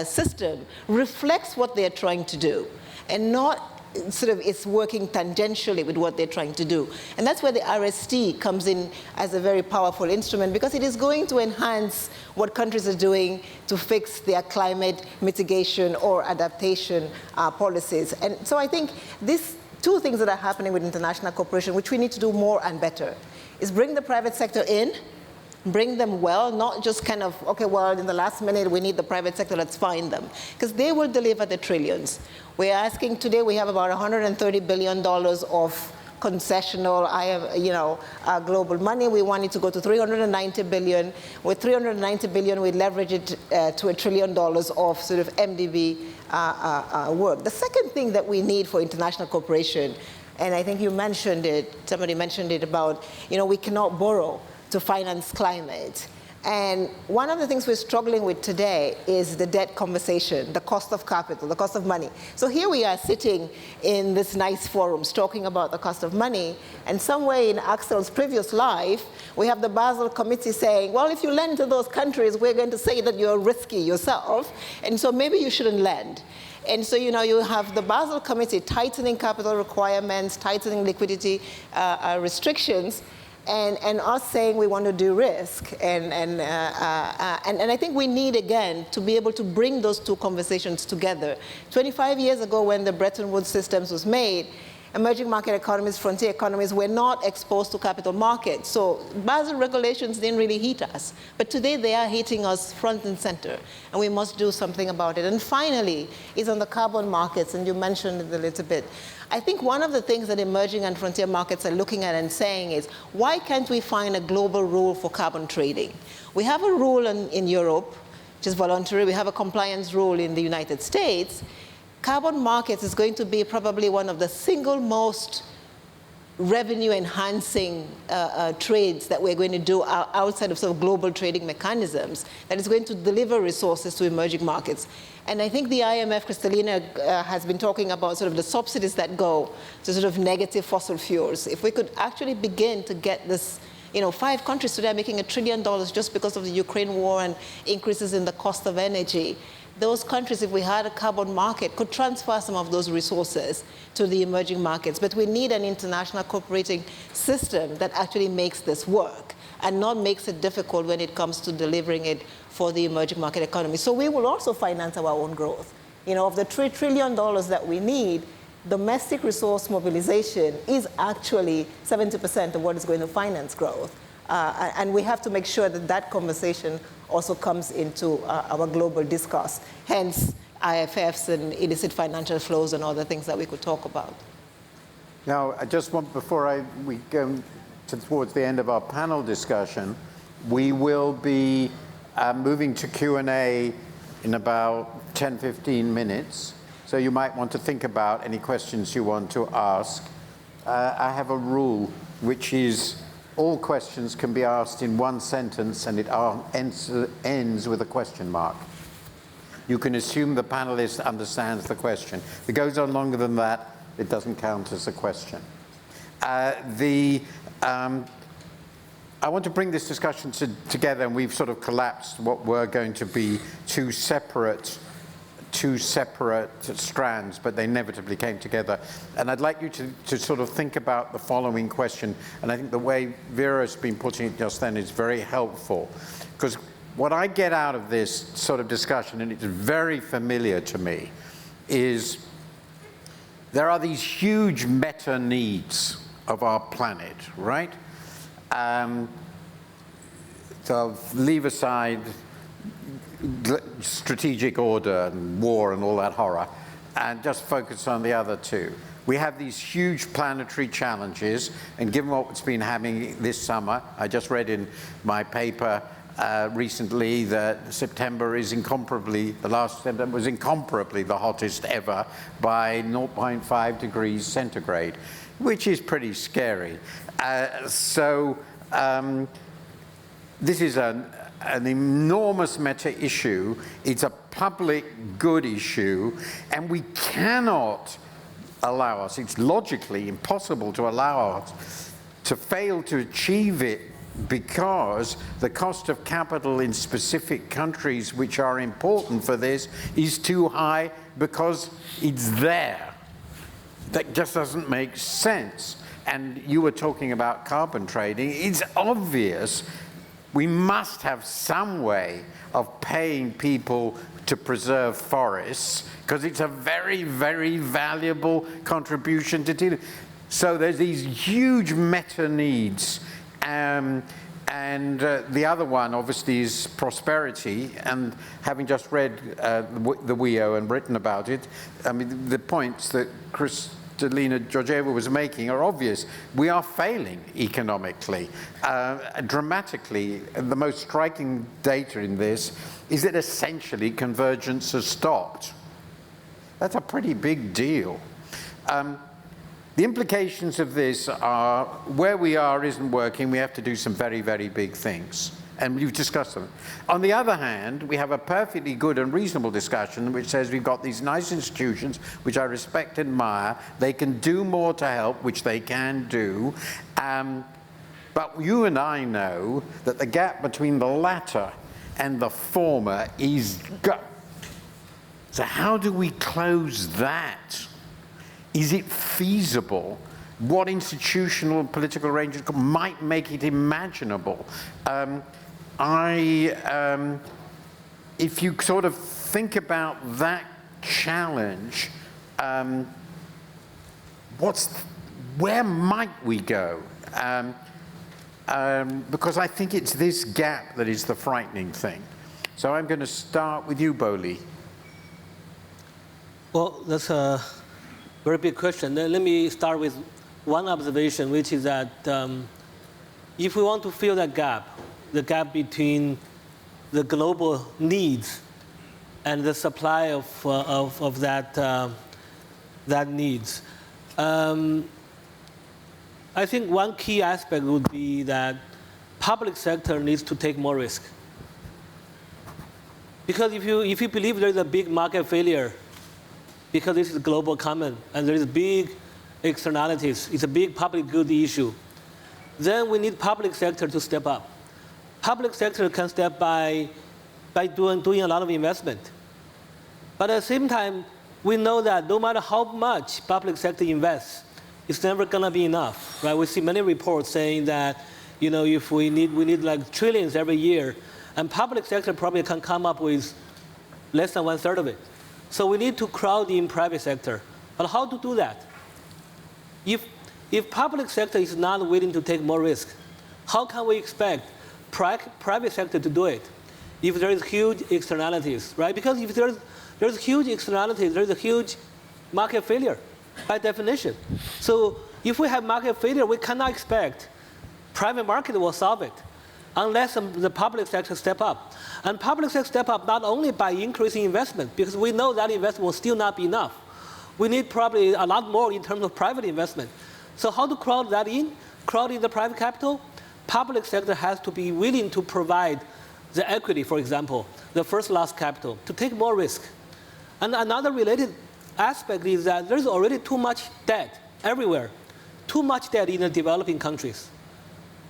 system reflects what they're trying to do, and not sort of is working tangentially with what they're trying to do. And that's where the RST comes in as a very powerful instrument, because it is going to enhance what countries are doing to fix their climate mitigation or adaptation policies. And so I think these two things that are happening with international cooperation, which we need to do more and better, is bring the private sector in, bring them well, not just kind of, okay, well, in the last minute, we need the private sector, let's find them. Because they will deliver the trillions. We're asking today, we have about $130 billion of concessional, global money. We want it to go to 390 billion. With 390 billion, we leverage it to $1 trillion of sort of MDB work. The second thing that we need for international cooperation, and I think you mentioned it, somebody mentioned it about, we cannot borrow to finance climate. And one of the things we're struggling with today is the debt conversation, the cost of capital, the cost of money. So here we are sitting in this nice forums talking about the cost of money, and somewhere in Axel's previous life, we have the Basel Committee saying, well, if you lend to those countries, we're going to say that you're risky yourself, and so maybe you shouldn't lend. And so, you have the Basel Committee tightening capital requirements, tightening liquidity restrictions, and us saying we want to de-risk. And I think we need, again, to be able to bring those two conversations together. 25 years ago, when the Bretton Woods systems was made, emerging market economies, frontier economies were not exposed to capital markets. So Basel regulations didn't really hit us. But today they are hitting us front and center, and we must do something about it. And finally, is on the carbon markets, and you mentioned it a little bit. I think one of the things that emerging and frontier markets are looking at and saying is, why can't we find a global rule for carbon trading? We have a rule in Europe, which is voluntary. We have a compliance rule in the United States. Carbon markets is going to be probably one of the single most revenue-enhancing trades that we're going to do outside of sort of global trading mechanisms, that is going to deliver resources to emerging markets. And I think the IMF, Kristalina, has been talking about sort of the subsidies that go to sort of negative fossil fuels. If we could actually begin to get this, 5 countries today are making $1 trillion just because of the Ukraine war and increases in the cost of energy. Those countries, if we had a carbon market, could transfer some of those resources to the emerging markets. But we need an international cooperating system that actually makes this work and not makes it difficult when it comes to delivering it for the emerging market economy. So we will also finance our own growth. Of the $3 trillion that we need, domestic resource mobilization is actually 70% of what is going to finance growth. And we have to make sure that that conversation also comes into our global discourse, hence IFFs and illicit financial flows and other things that we could talk about. Now, I just want, before we go towards the end of our panel discussion, we will be moving to Q&A in about 10, 15 minutes. So you might want to think about any questions you want to ask. I have a rule, which is all questions can be asked in one sentence, and it ends with a question mark. You can assume the panelist understands the question. If it goes on longer than that, it doesn't count as a question. I want to bring this discussion together, and we've sort of collapsed what were going to be two separate strands, but they inevitably came together. And I'd like you to sort of think about the following question, and I think the way Vera's been putting it just then is very helpful, because what I get out of this sort of discussion, and it's very familiar to me, is there are these huge meta needs of our planet, right? So leave aside strategic order and war and all that horror, and just focus on the other two. We have these huge planetary challenges, and given what's been happening this summer, I just read in my paper recently that September is incomparably, the last September was incomparably the hottest ever by 0.5 degrees centigrade, which is pretty scary. This is an enormous meta issue. It's a public good issue, and we cannot allow us, it's logically impossible to allow us to fail to achieve it, because the cost of capital in specific countries which are important for this is too high because it's there. That just doesn't make sense. And you were talking about carbon trading. It's obvious we must have some way of paying people to preserve forests, because it's a very, very valuable contribution to. So there's these huge meta needs. And the other one, obviously, is prosperity. And having just read the WEO and written about it, I mean, the points that Kristalina Georgieva was making are obvious. We are failing economically, dramatically. The most striking data in this is that essentially convergence has stopped. That's a pretty big deal. The implications of this are where we are isn't working. We have to do some very, very big things. And we've discussed them. On the other hand, we have a perfectly good and reasonable discussion which says we've got these nice institutions, which I respect and admire. They can do more to help, which they can do. But you and I know that the gap between the latter and the former is so how do we close that? Is it feasible? What institutional and political arrangements might make it imaginable? If you sort of think about that challenge, where might we go? Because I think it's this gap that is the frightening thing. So I'm going to start with you, Boli. Well, that's a very big question. Let me start with one observation, which is that if we want to fill that gap, the gap between the global needs and the supply of that needs, I think one key aspect would be that public sector needs to take more risk. Because if you believe there is a big market failure, because this is global common and there is big externalities, it's a big public good issue, then we need public sector to step up. Public sector can step by doing a lot of investment. But at the same time, we know that no matter how much public sector invests, it's never going to be enough, right? We see many reports saying that, if we need like trillions every year, and public sector probably can come up with less than 1/3 of it. So we need to crowd in private sector. But how to do that? If public sector is not willing to take more risk, how can we expect private sector to do it if there is huge externalities, right? Because if there's huge externalities, there's a huge market failure by definition. So if we have market failure, we cannot expect private market will solve it unless the public sector step up. And public sector step up not only by increasing investment, because we know that investment will still not be enough. We need probably a lot more in terms of private investment. So how to crowd that in? Crowd in the private capital? Public sector has to be willing to provide the equity, for example, the first loss capital, to take more risk. And another related aspect is that there's already too much debt everywhere, too much debt in the developing countries.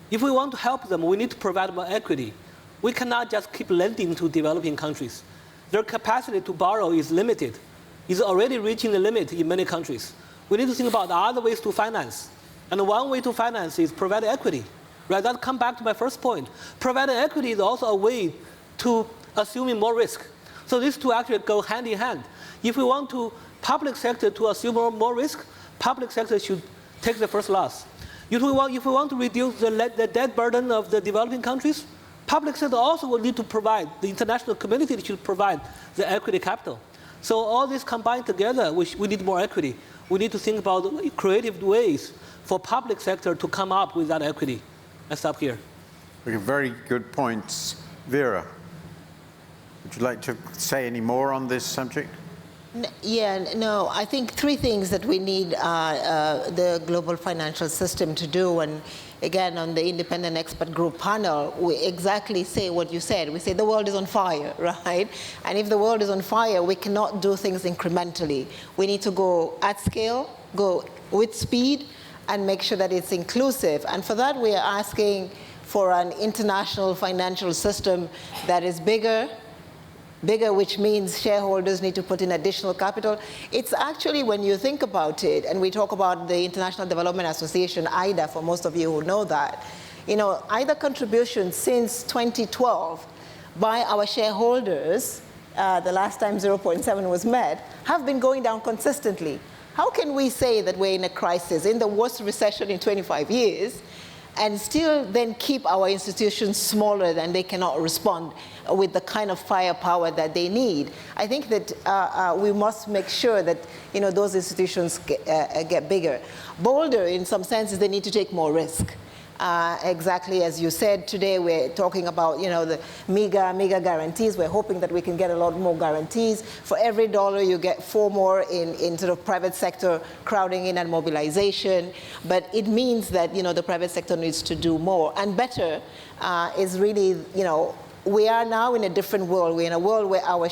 If we want to help them, we need to provide more equity. We cannot just keep lending to developing countries. Their capacity to borrow is limited. It's already reaching the limit in many countries. We need to think about other ways to finance. And one way to finance is provide equity. Right? That comes back to my first point. Providing equity is also a way to assuming more risk. So these two actually go hand in hand. If we want public sector to assume more risk, public sector should take the first loss. If we want to reduce the debt burden of the developing countries, public sector also will need to provide, the international community should provide the equity capital. So all this combined together, we need more equity. We need to think about creative ways for public sector to come up with that equity. Let's stop here. Okay, very good points. Vera, would you like to say any more on this subject? No, I think three things that we need the global financial system to do. And again, on the independent expert group panel, we exactly say what you said. We say the world is on fire, right? And if the world is on fire, we cannot do things incrementally. We need to go at scale, go with speed, and make sure that it's inclusive. And for that, we are asking for an international financial system that is bigger, Bigger, which means shareholders need to put in additional capital. It's actually, when you think about it, and we talk about the International Development Association, IDA, for most of you who know that, IDA contributions since 2012 by our shareholders, the last time 0.7 was met, have been going down consistently. How can we say that we're in a crisis, in the worst recession in 25 years, and still then keep our institutions smaller than they cannot respond with the kind of firepower that they need? I think that we must make sure that those institutions get bigger. Bolder, in some senses, they need to take more risk. Exactly as you said, today we're talking about the meager guarantees. We're hoping that we can get a lot more guarantees. For every dollar you get 4 more in sort of private sector crowding in and mobilization. But it means that the private sector needs to do more. And better is really, we are now in a different world. We're in a world where our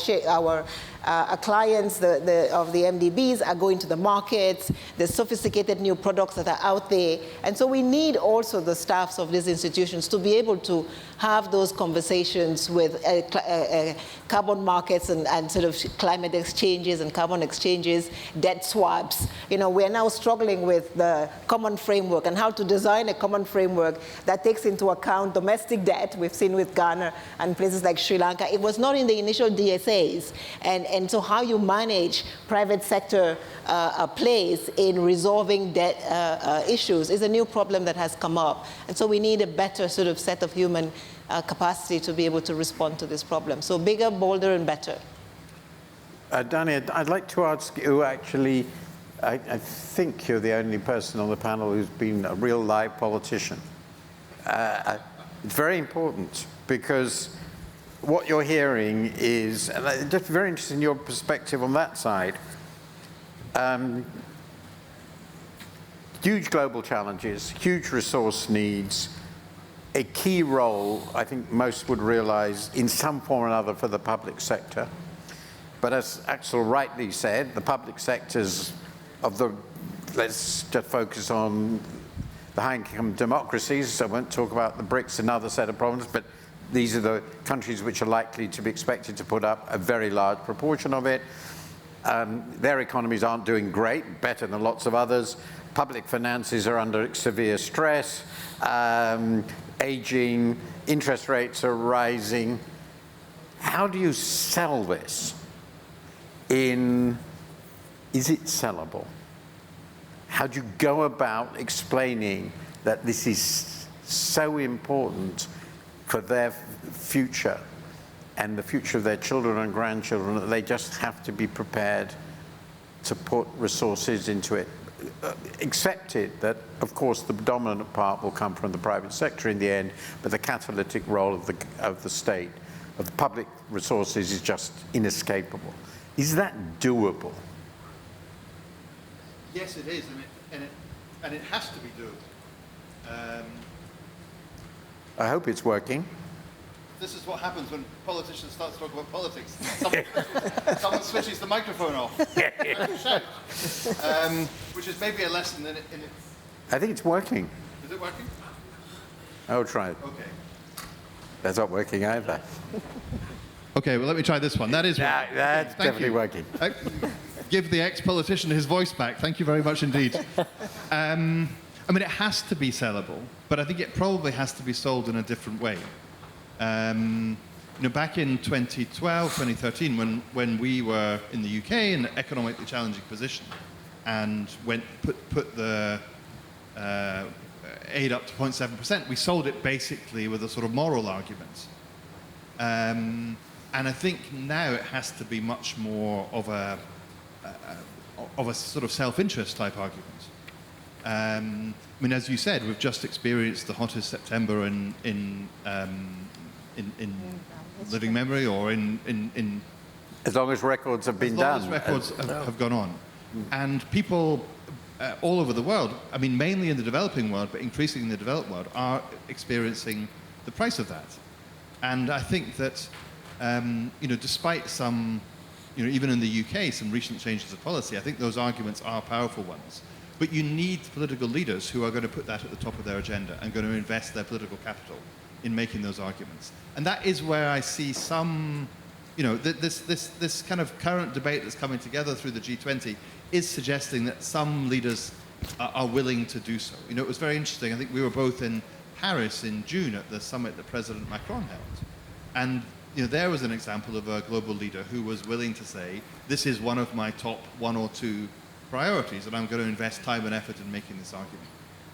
clients of the MDBs are going to the markets. There's sophisticated new products that are out there. And so we need also the staffs of these institutions to be able to have those conversations with carbon markets and sort of climate exchanges and carbon exchanges, debt swaps. We're now struggling with the common framework and how to design a common framework that takes into account domestic debt. We've seen with Ghana and places like Sri Lanka. It was not in the initial DSAs. And so how you manage private sector plays in resolving debt issues is a new problem that has come up. And so we need a better sort of set of human capacity to be able to respond to this problem. So bigger, bolder, and better. Danny, I'd like to ask you, actually, I think you're the only person on the panel who's been a real live politician. It's very important because what you're hearing is, and I'm just very interested in your perspective on that side, huge global challenges, huge resource needs, a key role, I think most would realize, in some form or another for the public sector. But as Axel rightly said, the public sectors of let's just focus on the high-income democracies, so I won't talk about the BRICS, another set of problems, but these are the countries which are likely to be expected to put up a very large proportion of it. Their economies aren't doing great, better than lots of others. Public finances are under severe stress, aging, interest rates are rising. How do you sell this? Is it sellable? How do you go about explaining that this is so important for their future and the future of their children and grandchildren that they just have to be prepared to put resources into it? Accepted that, of course, the dominant part will come from the private sector in the end, but the catalytic role of the state, of the public resources, is just inescapable. Is that doable? Yes, it is, and it has to be doable. I hope it's working. This is what happens when politicians start to talk about politics. Someone switches the microphone off. Which is maybe a lesson in it. I think it's working. Is it working? I'll try it. Okay. That's not working either. Okay, well, let me try this one. That is working. That's Thank definitely you. working. Give the ex-politician his voice back. Thank you very much indeed. I mean, it has to be sellable, but I think it probably has to be sold in a different way. Back in 2012, 2013, when we were in the UK in an economically challenging position and put the aid up to 0.7%, we sold it basically with a sort of moral argument. And I think now it has to be much more of a sort of self-interest type argument. I mean, as you said, we've just experienced the hottest September in living memory, or in as long as records have been done. As long as records have gone on. And people all over the world, I mean, mainly in the developing world, but increasingly in the developed world, are experiencing the price of that. And I think that, despite some, even in the UK, some recent changes of policy, I think those arguments are powerful ones. But you need political leaders who are going to put that at the top of their agenda and going to invest their political capital in making those arguments. And that is where I see some this kind of current debate that's coming together through the G20 is suggesting that some leaders are willing to do so. It was very interesting. I think we were both in Paris in June at the summit that President Macron held. And there was an example of a global leader who was willing to say, this is one of my top 1 or 2 priorities, and I'm going to invest time and effort in making this argument.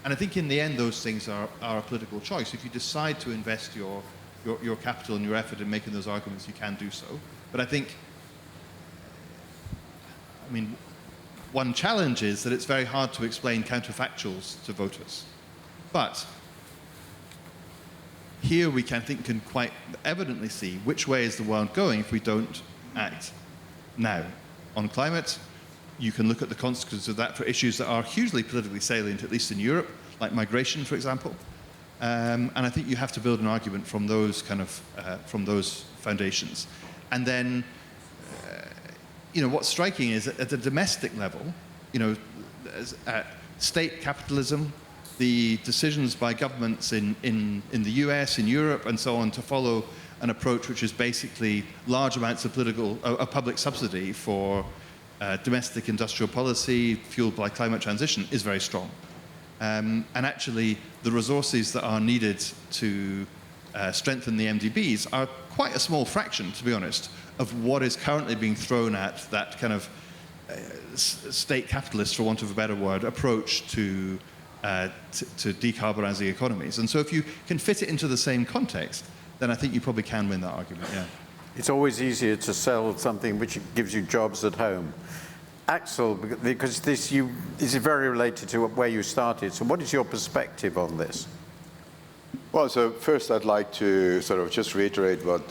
And I think in the end, those things are a political choice. If you decide to invest your capital and your effort in making those arguments, you can do so. But I think, one challenge is that it's very hard to explain counterfactuals to voters. But here we can quite evidently see which way is the world going if we don't act now. On climate, you can look at the consequences of that for issues that are hugely politically salient, at least in Europe, like migration, for example. And I think you have to build an argument from those from those foundations. And then, what's striking is at the domestic level, state capitalism, the decisions by governments in the US, in Europe, and so on to follow an approach which is basically large amounts of public subsidy for domestic industrial policy fueled by climate transition is very strong. And actually, the resources that are needed to strengthen the MDBs are quite a small fraction, to be honest, of what is currently being thrown at that kind of state capitalist, for want of a better word, approach to decarbonizing economies. And so if you can fit it into the same context, then I think you probably can win that argument, yeah. It's always easier to sell something which gives you jobs at home. Axel, because this is very related to where you started, so what is your perspective on this? Well, so first I'd like to sort of just reiterate what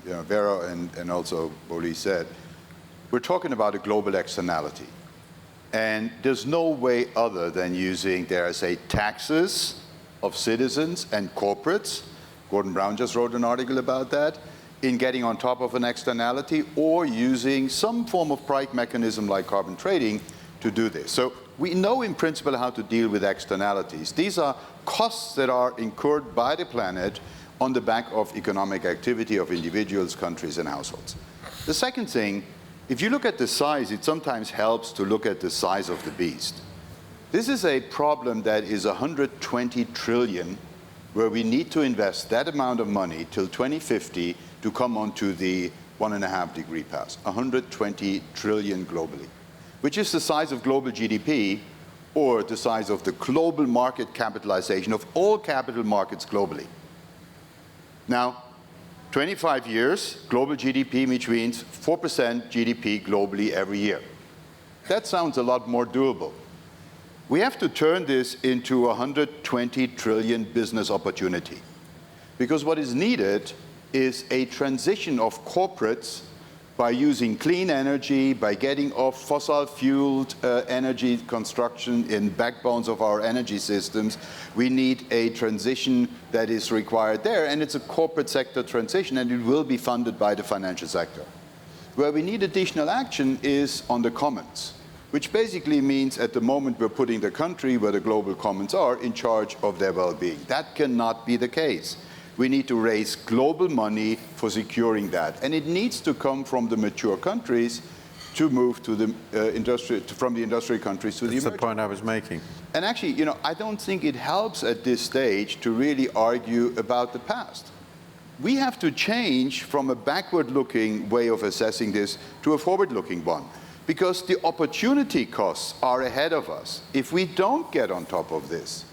Vera and also Boli said. We're talking about a global externality. And there's no way other than using, dare I say, taxes of citizens and corporates. Gordon Brown just wrote an article about that, in getting on top of an externality, or using some form of price mechanism like carbon trading to do this. So we know in principle how to deal with externalities. These are costs that are incurred by the planet on the back of economic activity of individuals, countries, and households. The second thing, if you look at the size, it sometimes helps to look at the size of the beast. This is a problem that is 120 trillion, where we need to invest that amount of money till 2050 to come onto the 1.5 degree path, 120 trillion globally, which is the size of global GDP or the size of the global market capitalization of all capital markets globally. Now, 25 years, global GDP, which means 4% GDP globally every year. That sounds a lot more doable. We have to turn this into a 120 trillion business opportunity. Because what is needed is a transition of corporates by using clean energy, by getting off fossil-fueled energy construction in backbones of our energy systems. We need a transition that is required there, and it's a corporate sector transition, and it will be funded by the financial sector. Where we need additional action is on the commons, which basically means at the moment we're putting the country where the global commons are in charge of their well-being. That cannot be the case. We need to raise global money for securing that. And it needs to come from the mature countries to move to the from the industrial countries to the emerging. That's the point I was making. And actually, I don't think it helps at this stage to really argue about the past. We have to change from a backward-looking way of assessing this to a forward-looking one, because the opportunity costs are ahead of us. If we don't get on top of this,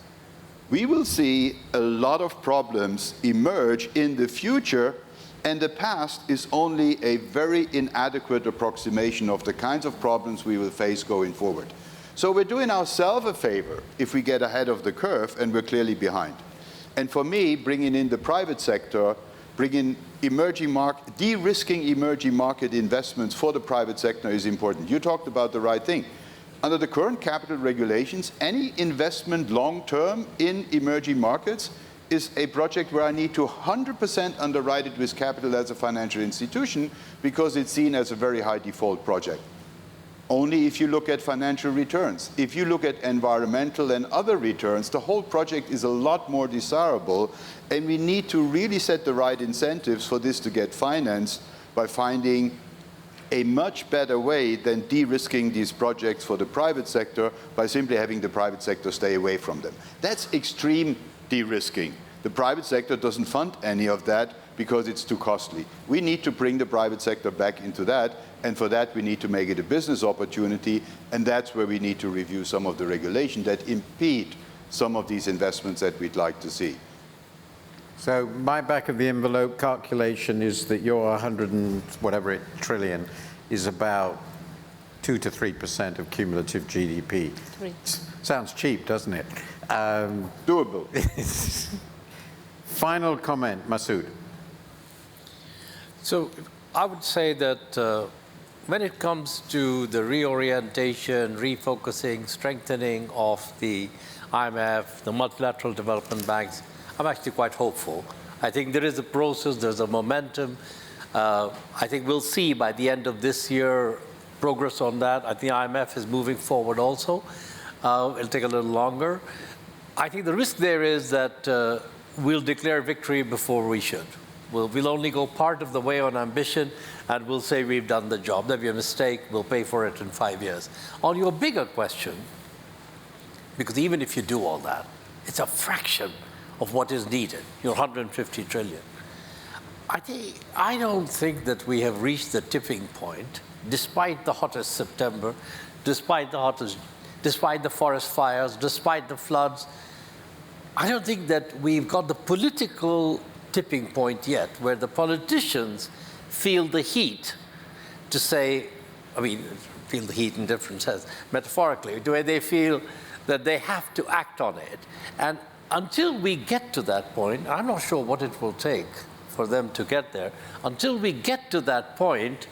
we will see a lot of problems emerge in the future, and the past is only a very inadequate approximation of the kinds of problems we will face going forward. So we're doing ourselves a favor if we get ahead of the curve, and we're clearly behind. And for me, bringing in the private sector, bringing de-risking emerging market investments for the private sector is important. You talked about the right thing. Under the current capital regulations, any investment long-term in emerging markets is a project where I need to 100% underwrite it with capital as a financial institution, because it's seen as a very high default project. Only if you look at financial returns. If you look at environmental and other returns, the whole project is a lot more desirable, and we need to really set the right incentives for this to get financed by finding a much better way than de-risking these projects for the private sector by simply having the private sector stay away from them. That's extreme de-risking. The private sector doesn't fund any of that because it's too costly. We need to bring the private sector back into that, and for that we need to make it a business opportunity, and that's where we need to review some of the regulation that impede some of these investments that we'd like to see. So my back of the envelope calculation is that your 100 and whatever trillion is about 2 to 3% of cumulative GDP. Sounds cheap, doesn't it? Doable. Final comment, Masood. So I would say that when it comes to the reorientation, refocusing, strengthening of the IMF, the multilateral development banks, I'm actually quite hopeful. I think there is a process, there's a momentum. I think we'll see by the end of this year progress on that. I think IMF is moving forward also. It'll take a little longer. I think the risk there is that we'll declare victory before we should. We'll only go part of the way on ambition, and we'll say we've done the job. There'll be a mistake, we'll pay for it in 5 years. On your bigger question, because even if you do all that, it's a fraction of what is needed, your 150 trillion. I don't think that we have reached the tipping point, despite the hottest September, despite the forest fires, despite the floods. I don't think that we've got the political tipping point yet, where the politicians feel the heat to say, I mean, feel the heat in different sense, metaphorically, where they feel that they have to act on it. And until we get to that point, I'm not sure what it will take for them to get there. Until we get to that point,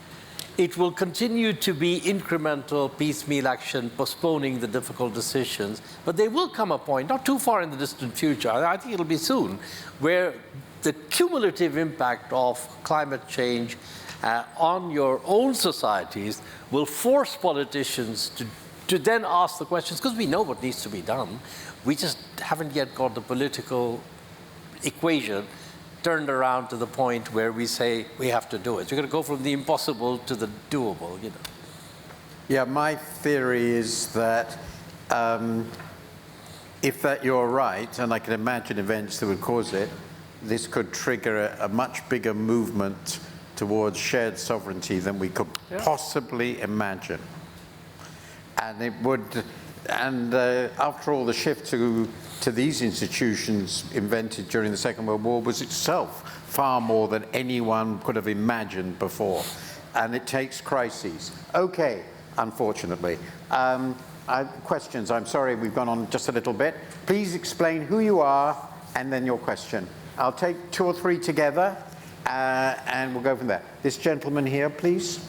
it will continue to be incremental, piecemeal action, postponing the difficult decisions. But there will come a point, not too far in the distant future, I think it'll be soon, where the cumulative impact of climate change on your own societies will force politicians to then ask the questions, because we know what needs to be done. We just haven't yet got the political equation turned around to the point where we say we have to do it. We're going to go from the impossible to the doable, you know. Yeah, my theory is that if that you're right, and I can imagine events that would cause it, this could trigger a much bigger movement towards shared sovereignty than we could possibly imagine. And it would, and after all, the shift to these institutions invented during the Second World War was itself far more than anyone could have imagined before. And it takes crises. Okay, unfortunately. Questions, I'm sorry we've gone on just a little bit. Please explain who you are and then your question. I'll take 2 or 3 together and we'll go from there. This gentleman here, please.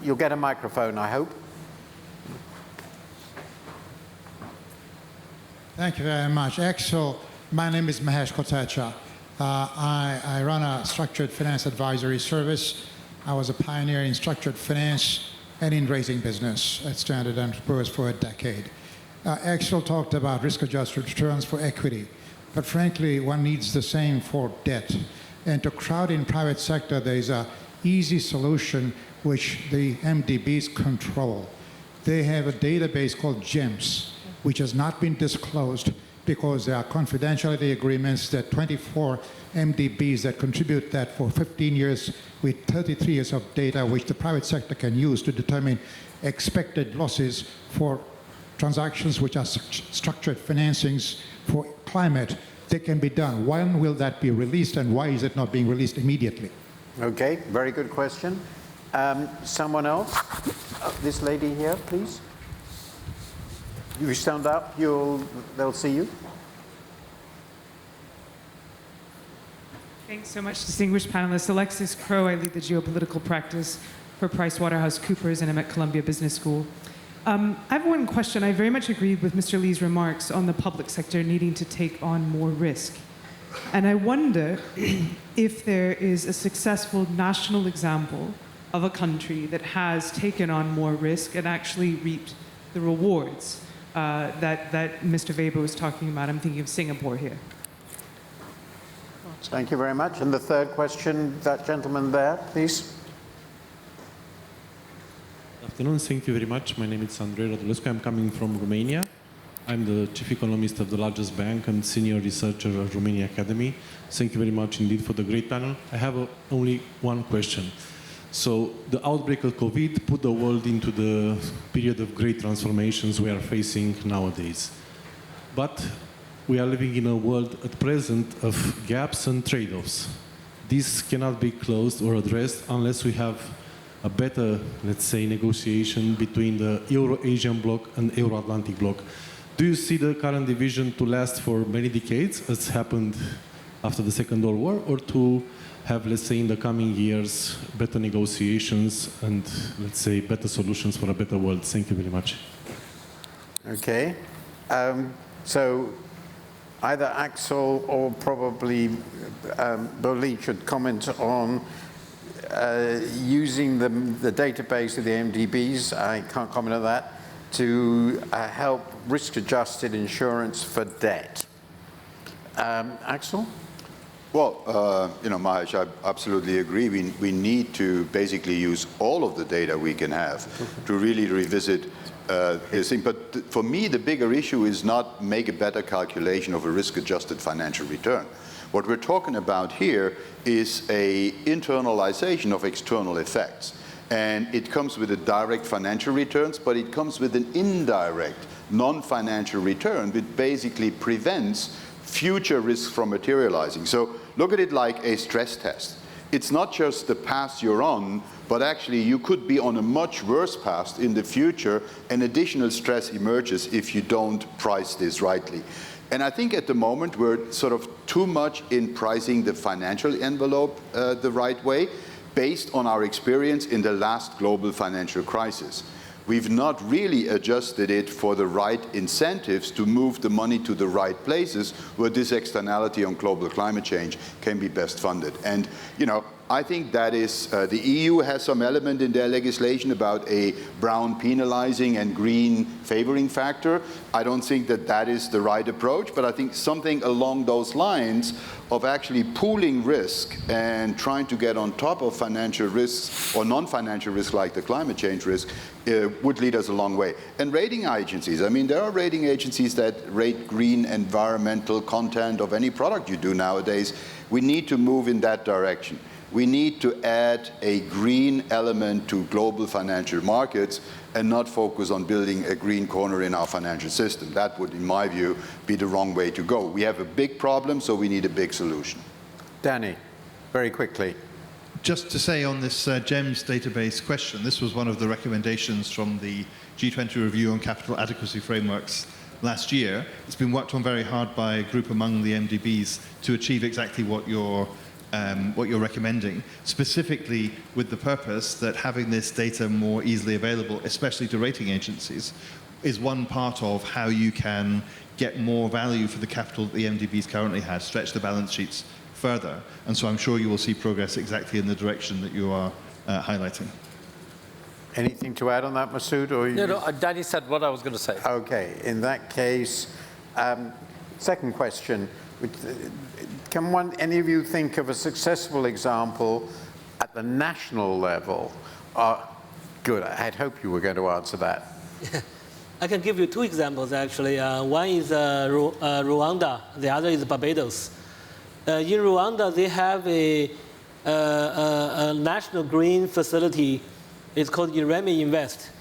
You'll get a microphone, I hope. Thank you very much. Axel, my name is Mahesh Kotecha. I run a structured finance advisory service. I was a pioneer in structured finance and in raising business at Standard & Poor's for a decade. Axel talked about risk-adjusted returns for equity, but frankly, one needs the same for debt. And to crowd in private sector, there is an easy solution which the MDBs control. They have a database called GEMS, which has not been disclosed because there are confidentiality agreements that 24 MDBs that contribute that for 15 years with 33 years of data which the private sector can use to determine expected losses for transactions which are structured financings for climate. They can be done. When will that be released and why is it not being released immediately? Okay, very good question. Someone else? This lady here, please. You stand up, they'll see you. Thanks so much, distinguished panelists. Alexis Crow, I lead the geopolitical practice for PricewaterhouseCoopers, and I'm at Columbia Business School. I have one question. I very much agree with Mr. Lee's remarks on the public sector needing to take on more risk. And I wonder if there is a successful national example of a country that has taken on more risk and actually reaped the rewards that Mr. Weber was talking about. I'm thinking of Singapore here. Thank you very much. And the third question, that gentleman there, please. Good afternoon. Thank you very much. My name is Andrei Radulescu. I'm coming from Romania. I'm the chief economist of the largest bank and senior researcher at Romania Academy. Thank you very much indeed for the great panel. I have only one question. So the outbreak of COVID put the world into the period of great transformations we are facing nowadays. But we are living in a world at present of gaps and trade-offs. This cannot be closed or addressed unless we have a better, let's say, negotiation between the Euro-Asian bloc and Euro-Atlantic bloc. Do you see the current division to last for many decades, as happened after the Second World War, or to have, let's say, in the coming years, better negotiations and, let's say, better solutions for a better world? Thank you very much. Okay. So either Axel or probably Bolie should comment on using the database of the MDBs, I can't comment on that, to help risk-adjusted insurance for debt. Axel? Well, Mahesh, I absolutely agree. We need to basically use all of the data we can have to really revisit this thing. But for me, the bigger issue is not make a better calculation of a risk-adjusted financial return. What we're talking about here is a internalization of external effects. And it comes with a direct financial returns, but it comes with an indirect non-financial return, which basically prevents future risks from materializing. So look at it like a stress test. It's not just the path you're on, but actually you could be on a much worse path in the future, and additional stress emerges if you don't price this rightly. And I think at the moment we're sort of too much in pricing the financial envelope the right way, based on our experience in the last global financial crisis. We've not really adjusted it for the right incentives to move the money to the right places where this externality on global climate change can be best funded. And, I think that is, the EU has some element in their legislation about a brown penalizing and green favoring factor. I don't think that that is the right approach, but I think something along those lines of actually pooling risk and trying to get on top of financial risks or non-financial risks like the climate change risk would lead us a long way. And rating agencies, I mean, there are rating agencies that rate green environmental content of any product you do nowadays. We need to move in that direction. We need to add a green element to global financial markets and not focus on building a green corner in our financial system. That would, in my view, be the wrong way to go. We have a big problem, so we need a big solution. Danny, very quickly. Just to say on this GEMS database question, this was one of the recommendations from the G20 review on capital adequacy frameworks last year. It's been worked on very hard by a group among the MDBs to achieve exactly what you're recommending, specifically with the purpose that having this data more easily available, especially to rating agencies, is one part of how you can get more value for the capital that the MDBs currently have, stretch the balance sheets further. And so I'm sure you will see progress exactly in the direction that you are highlighting. Anything to add on that, Masood? Or you... No, Danny said what I was going to say. Okay, in that case, second question. Can any of you think of a successful example at the national level? Good, I had hoped you were going to answer that. I can give you two examples, actually. One is Rwanda, the other is Barbados. In Rwanda, they have a national green facility. It's called Ireme Invest.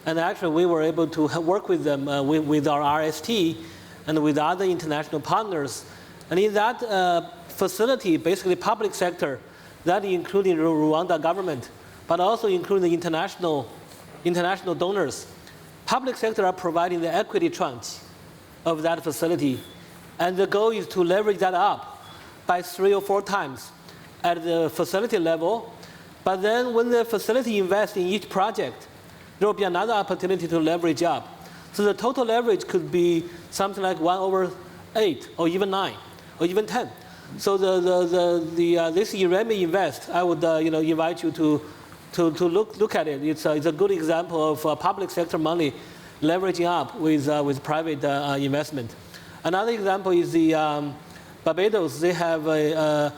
And actually, we were able to work with them, with our RST and with other international partners. And in that facility, basically public sector, that including Rwanda government, but also including the international donors. Public sector are providing the equity tranche of that facility. And the goal is to leverage that up by 3 or 4 times at the facility level. But then when the facility invests in each project, there will be another opportunity to leverage up. So the total leverage could be something like 1/8 or even 9 or even 10. So this Ireme Invest, I would invite you to look at it. It's a good example of public sector money leveraging up with private investment. Another example is the Barbados, they have the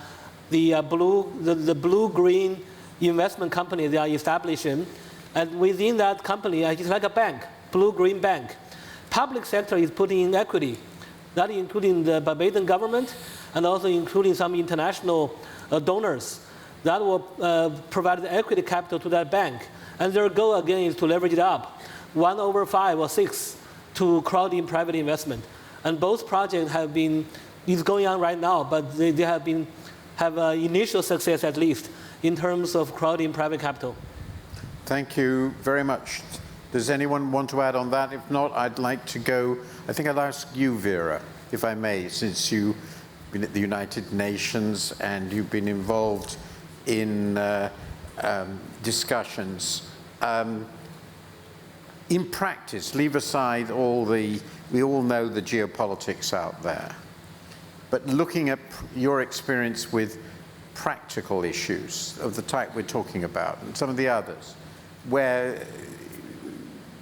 blue-green investment company they are establishing. And within that company, it's like a bank, blue-green bank. Public sector is putting in equity, that including the Barbadian government and also including some international donors that will provide the equity capital to that bank. And their goal, again, is to leverage it up, 1/5 or 6 to crowd in private investment. And both projects have been, it's going on right now, but they have initial success at least in terms of crowding private capital. Thank you very much. Does anyone want to add on that? If not, I'd like to go, I think I'll ask you, Vera, if I may, since you've been at the United Nations and you've been involved in discussions. In practice, leave aside we all know the geopolitics out there, but looking at your experience with practical issues of the type we're talking about, and some of the others,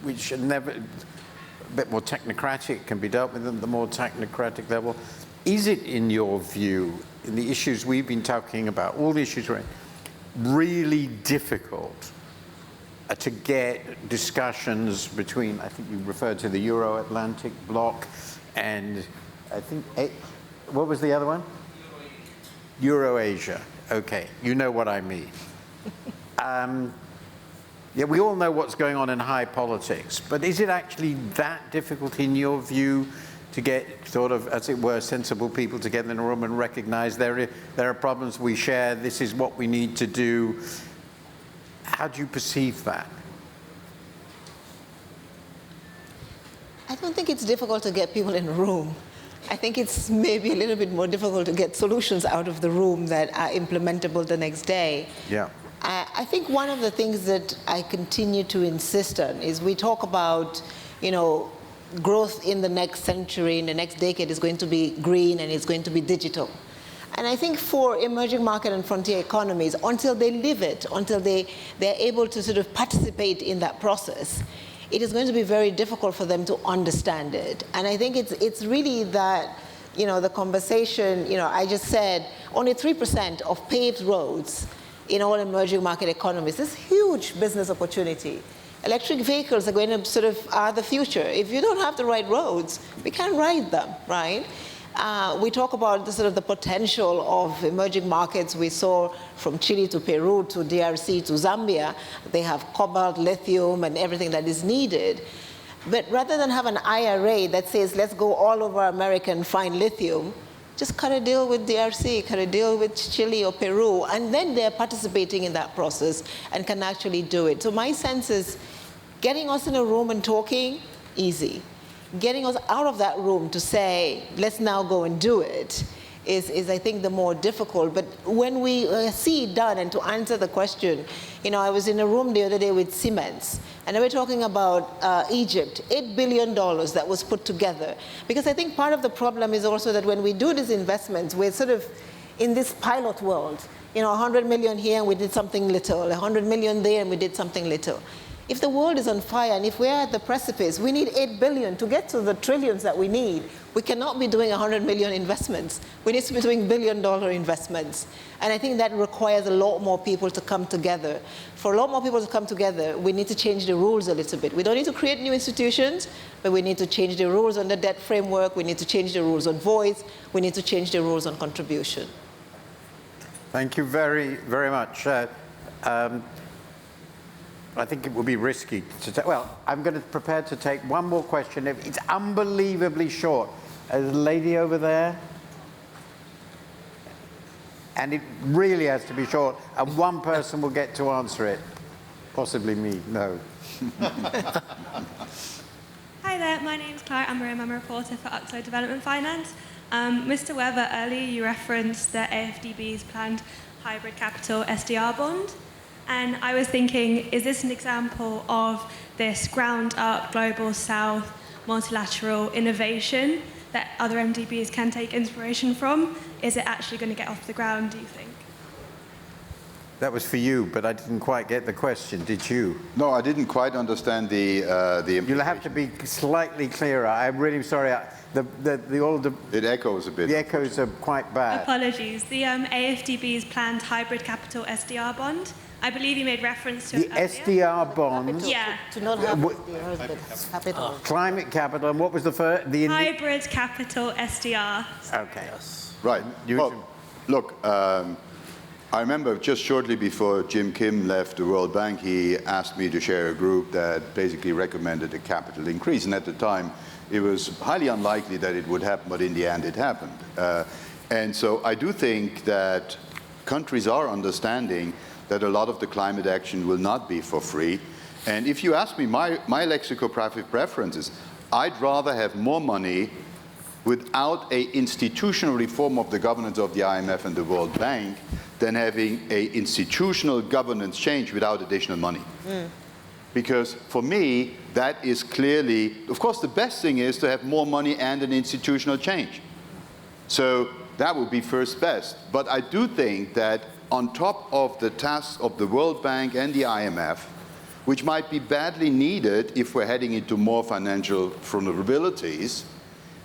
which are never, a bit more technocratic, can be dealt with at the more technocratic level. Is it, in your view, in the issues we've been talking about, all the issues really difficult to get discussions between, I think you referred to the Euro-Atlantic bloc, and I think, what was the other one? Euro-Asia. Okay, you know what I mean. Yeah, we all know what's going on in high politics, but is it actually that difficult in your view to get sort of, as it were, sensible people together in a room and recognize there are problems we share, this is what we need to do? How do you perceive that? I don't think it's difficult to get people in a room. I think it's maybe a little bit more difficult to get solutions out of the room that are implementable the next day. Yeah. I think one of the things that I continue to insist on is we talk about, growth in the next century, in the next decade is going to be green and it's going to be digital. And I think for emerging market and frontier economies, until they live it, until they're able to sort of participate in that process, it is going to be very difficult for them to understand it. And I think it's really that, the conversation, I just said only 3% of paved roads in all emerging market economies. This huge business opportunity. Electric vehicles are going to are the future. If you don't have the right roads, we can't ride them, right? We talk about the potential of emerging markets. We saw from Chile to Peru to DRC to Zambia, they have cobalt, lithium, and everything that is needed. But rather than have an IRA that says, let's go all over America and find lithium, just cut a deal with DRC, cut a deal with Chile or Peru, and then they're participating in that process and can actually do it. So my sense is getting us in a room and talking, easy. Getting us out of that room to say, let's now go and do it, is I think, the more difficult. But when we see it done, and to answer the question, I was in a room the other day with Siemens, and they were talking about Egypt, $8 billion that was put together. Because I think part of the problem is also that when we do these investments, we're sort of in this pilot world. 100 million here and we did something little, 100 million there and we did something little. If the world is on fire and if we're at the precipice, we need 8 billion to get to the trillions that we need. We cannot be doing 100 million investments. We need to be doing billion-dollar investments. And I think that requires a lot more people to come together. For a lot more people to come together, we need to change the rules a little bit. We don't need to create new institutions, but we need to change the rules on the debt framework. We need to change the rules on voice. We need to change the rules on contribution. Thank you very, very much. I think it would be risky to take, well, I'm going to prepare to take one more question. It's unbelievably short. There's a lady over there. And it really has to be short, and one person will get to answer it. Possibly me, no. Hi there, my name's Clara Amarim. I'm a reporter for Oxford Development Finance. Mr. Weber, earlier you referenced the AfDB's planned hybrid capital SDR bond. And I was thinking, is this an example of this ground-up, global south, multilateral innovation that other MDBs can take inspiration from? Is it actually going to get off the ground, do you think? That was for you, but I didn't quite get the question, did you? No, I didn't quite understand the implication. You'll have to be slightly clearer. I'm really sorry. It echoes a bit. The echoes are quite bad. Apologies. The AFDB's planned hybrid capital SDR bond, I believe you made reference to The it earlier. SDR bond. Yeah. To not have SDRs, but capital. Climate capital, and what was the first? Hybrid capital SDR. Okay. Right. Well, look, I remember just shortly before Jim Kim left the World Bank, he asked me to chair a group that basically recommended a capital increase. And at the time, it was highly unlikely that it would happen, but in the end, it happened. And so I do think that countries are understanding that a lot of the climate action will not be for free. And if you ask me my lexicographic preferences, I'd rather have more money without an institutional reform of the governance of the IMF and the World Bank than having an institutional governance change without additional money. Because for me, that is clearly, of course, the best thing is to have more money and an institutional change. So that would be first best. But I do think that on top of the tasks of the World Bank and the IMF, which might be badly needed if we're heading into more financial vulnerabilities,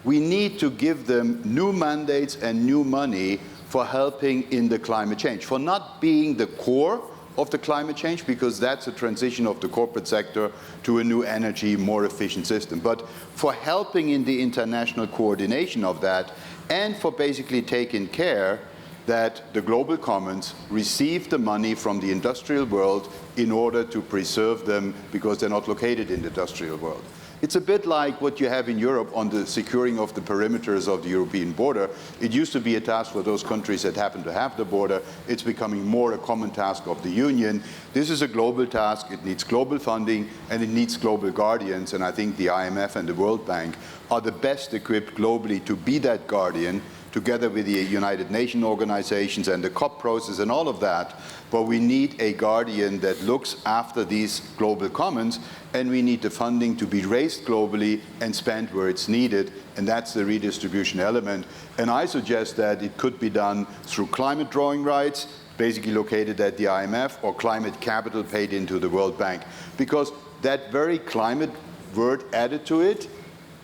we need to give them new mandates and new money for helping in the climate change, for not being the core of the climate change, because that's a transition of the corporate sector to a new energy, more efficient system, but for helping in the international coordination of that, and for basically taking care that the global commons receive the money from the industrial world in order to preserve them because they're not located in the industrial world. It's a bit like what you have in Europe on the securing of the perimeters of the European border. It used to be a task for those countries that happen to have the border. It's becoming more a common task of the Union. This is a global task. It needs global funding, and it needs global guardians. And I think the IMF and the World Bank are the best equipped globally to be that guardian, together with the United Nations organizations and the COP process and all of that. But we need a guardian that looks after these global commons, and we need the funding to be raised globally and spent where it's needed, and that's the redistribution element. And I suggest that it could be done through climate drawing rights, basically located at the IMF, or climate capital paid into the World Bank. Because that very climate word added to it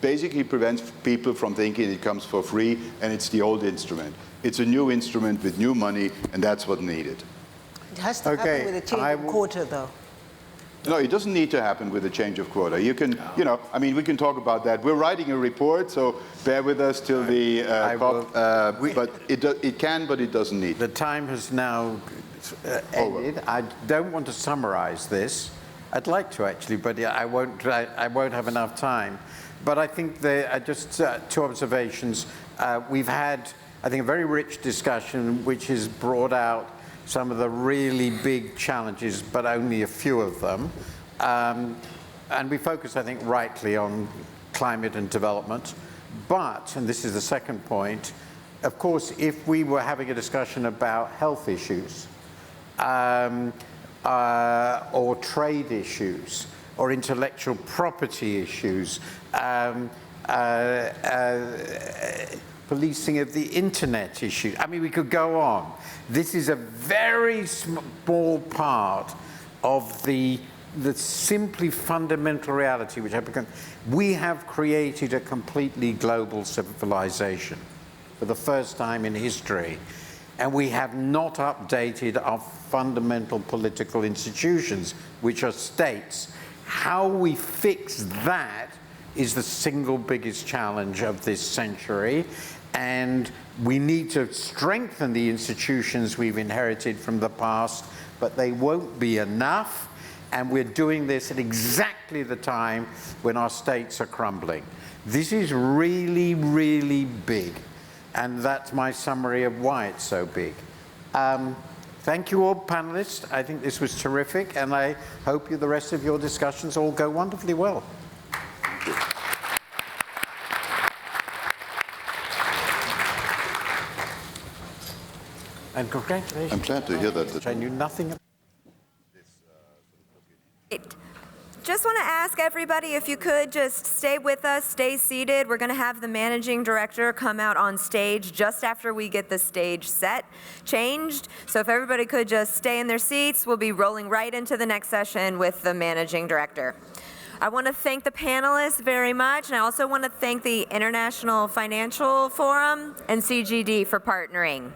basically prevents people from thinking it comes for free and it's the old instrument. It's a new instrument with new money, and that's what's needed. It has to happen with a change of quota, though. No, it doesn't need to happen with a change of quota. You can, I mean, we can talk about that. We're writing a report, so bear with us till the COP. But it can, but it doesn't need. The time has now ended. I don't want to summarize this. I'd like to, actually, but I won't have enough time. But I think there are just two observations. We've had, I think, a very rich discussion which has brought out some of the really big challenges, but only a few of them. And we focus, I think, rightly on climate and development. But, and this is the second point, of course, if we were having a discussion about health issues, or trade issues, or intellectual property issues, policing of the internet issue. I mean, we could go on. This is a very small part of the simply fundamental reality which we have created a completely global civilization for the first time in history, and we have not updated our fundamental political institutions, which are states. How we fix that is the single biggest challenge of this century, and we need to strengthen the institutions we've inherited from the past, but they won't be enough, and we're doing this at exactly the time when our states are crumbling. This is really, really big, and that's my summary of why it's so big. Thank you all, panelists. I think this was terrific, and I hope the rest of your discussions all go wonderfully well. And congratulations. I'm glad to hear that. I knew nothing about Just just want to ask everybody if you could just stay with us, stay seated. We're going to have the managing director come out on stage just after we get the stage set changed. So if everybody could just stay in their seats, we'll be rolling right into the next session with the managing director. I want to thank the panelists very much, and I also want to thank the International Financial Forum and CGD for partnering.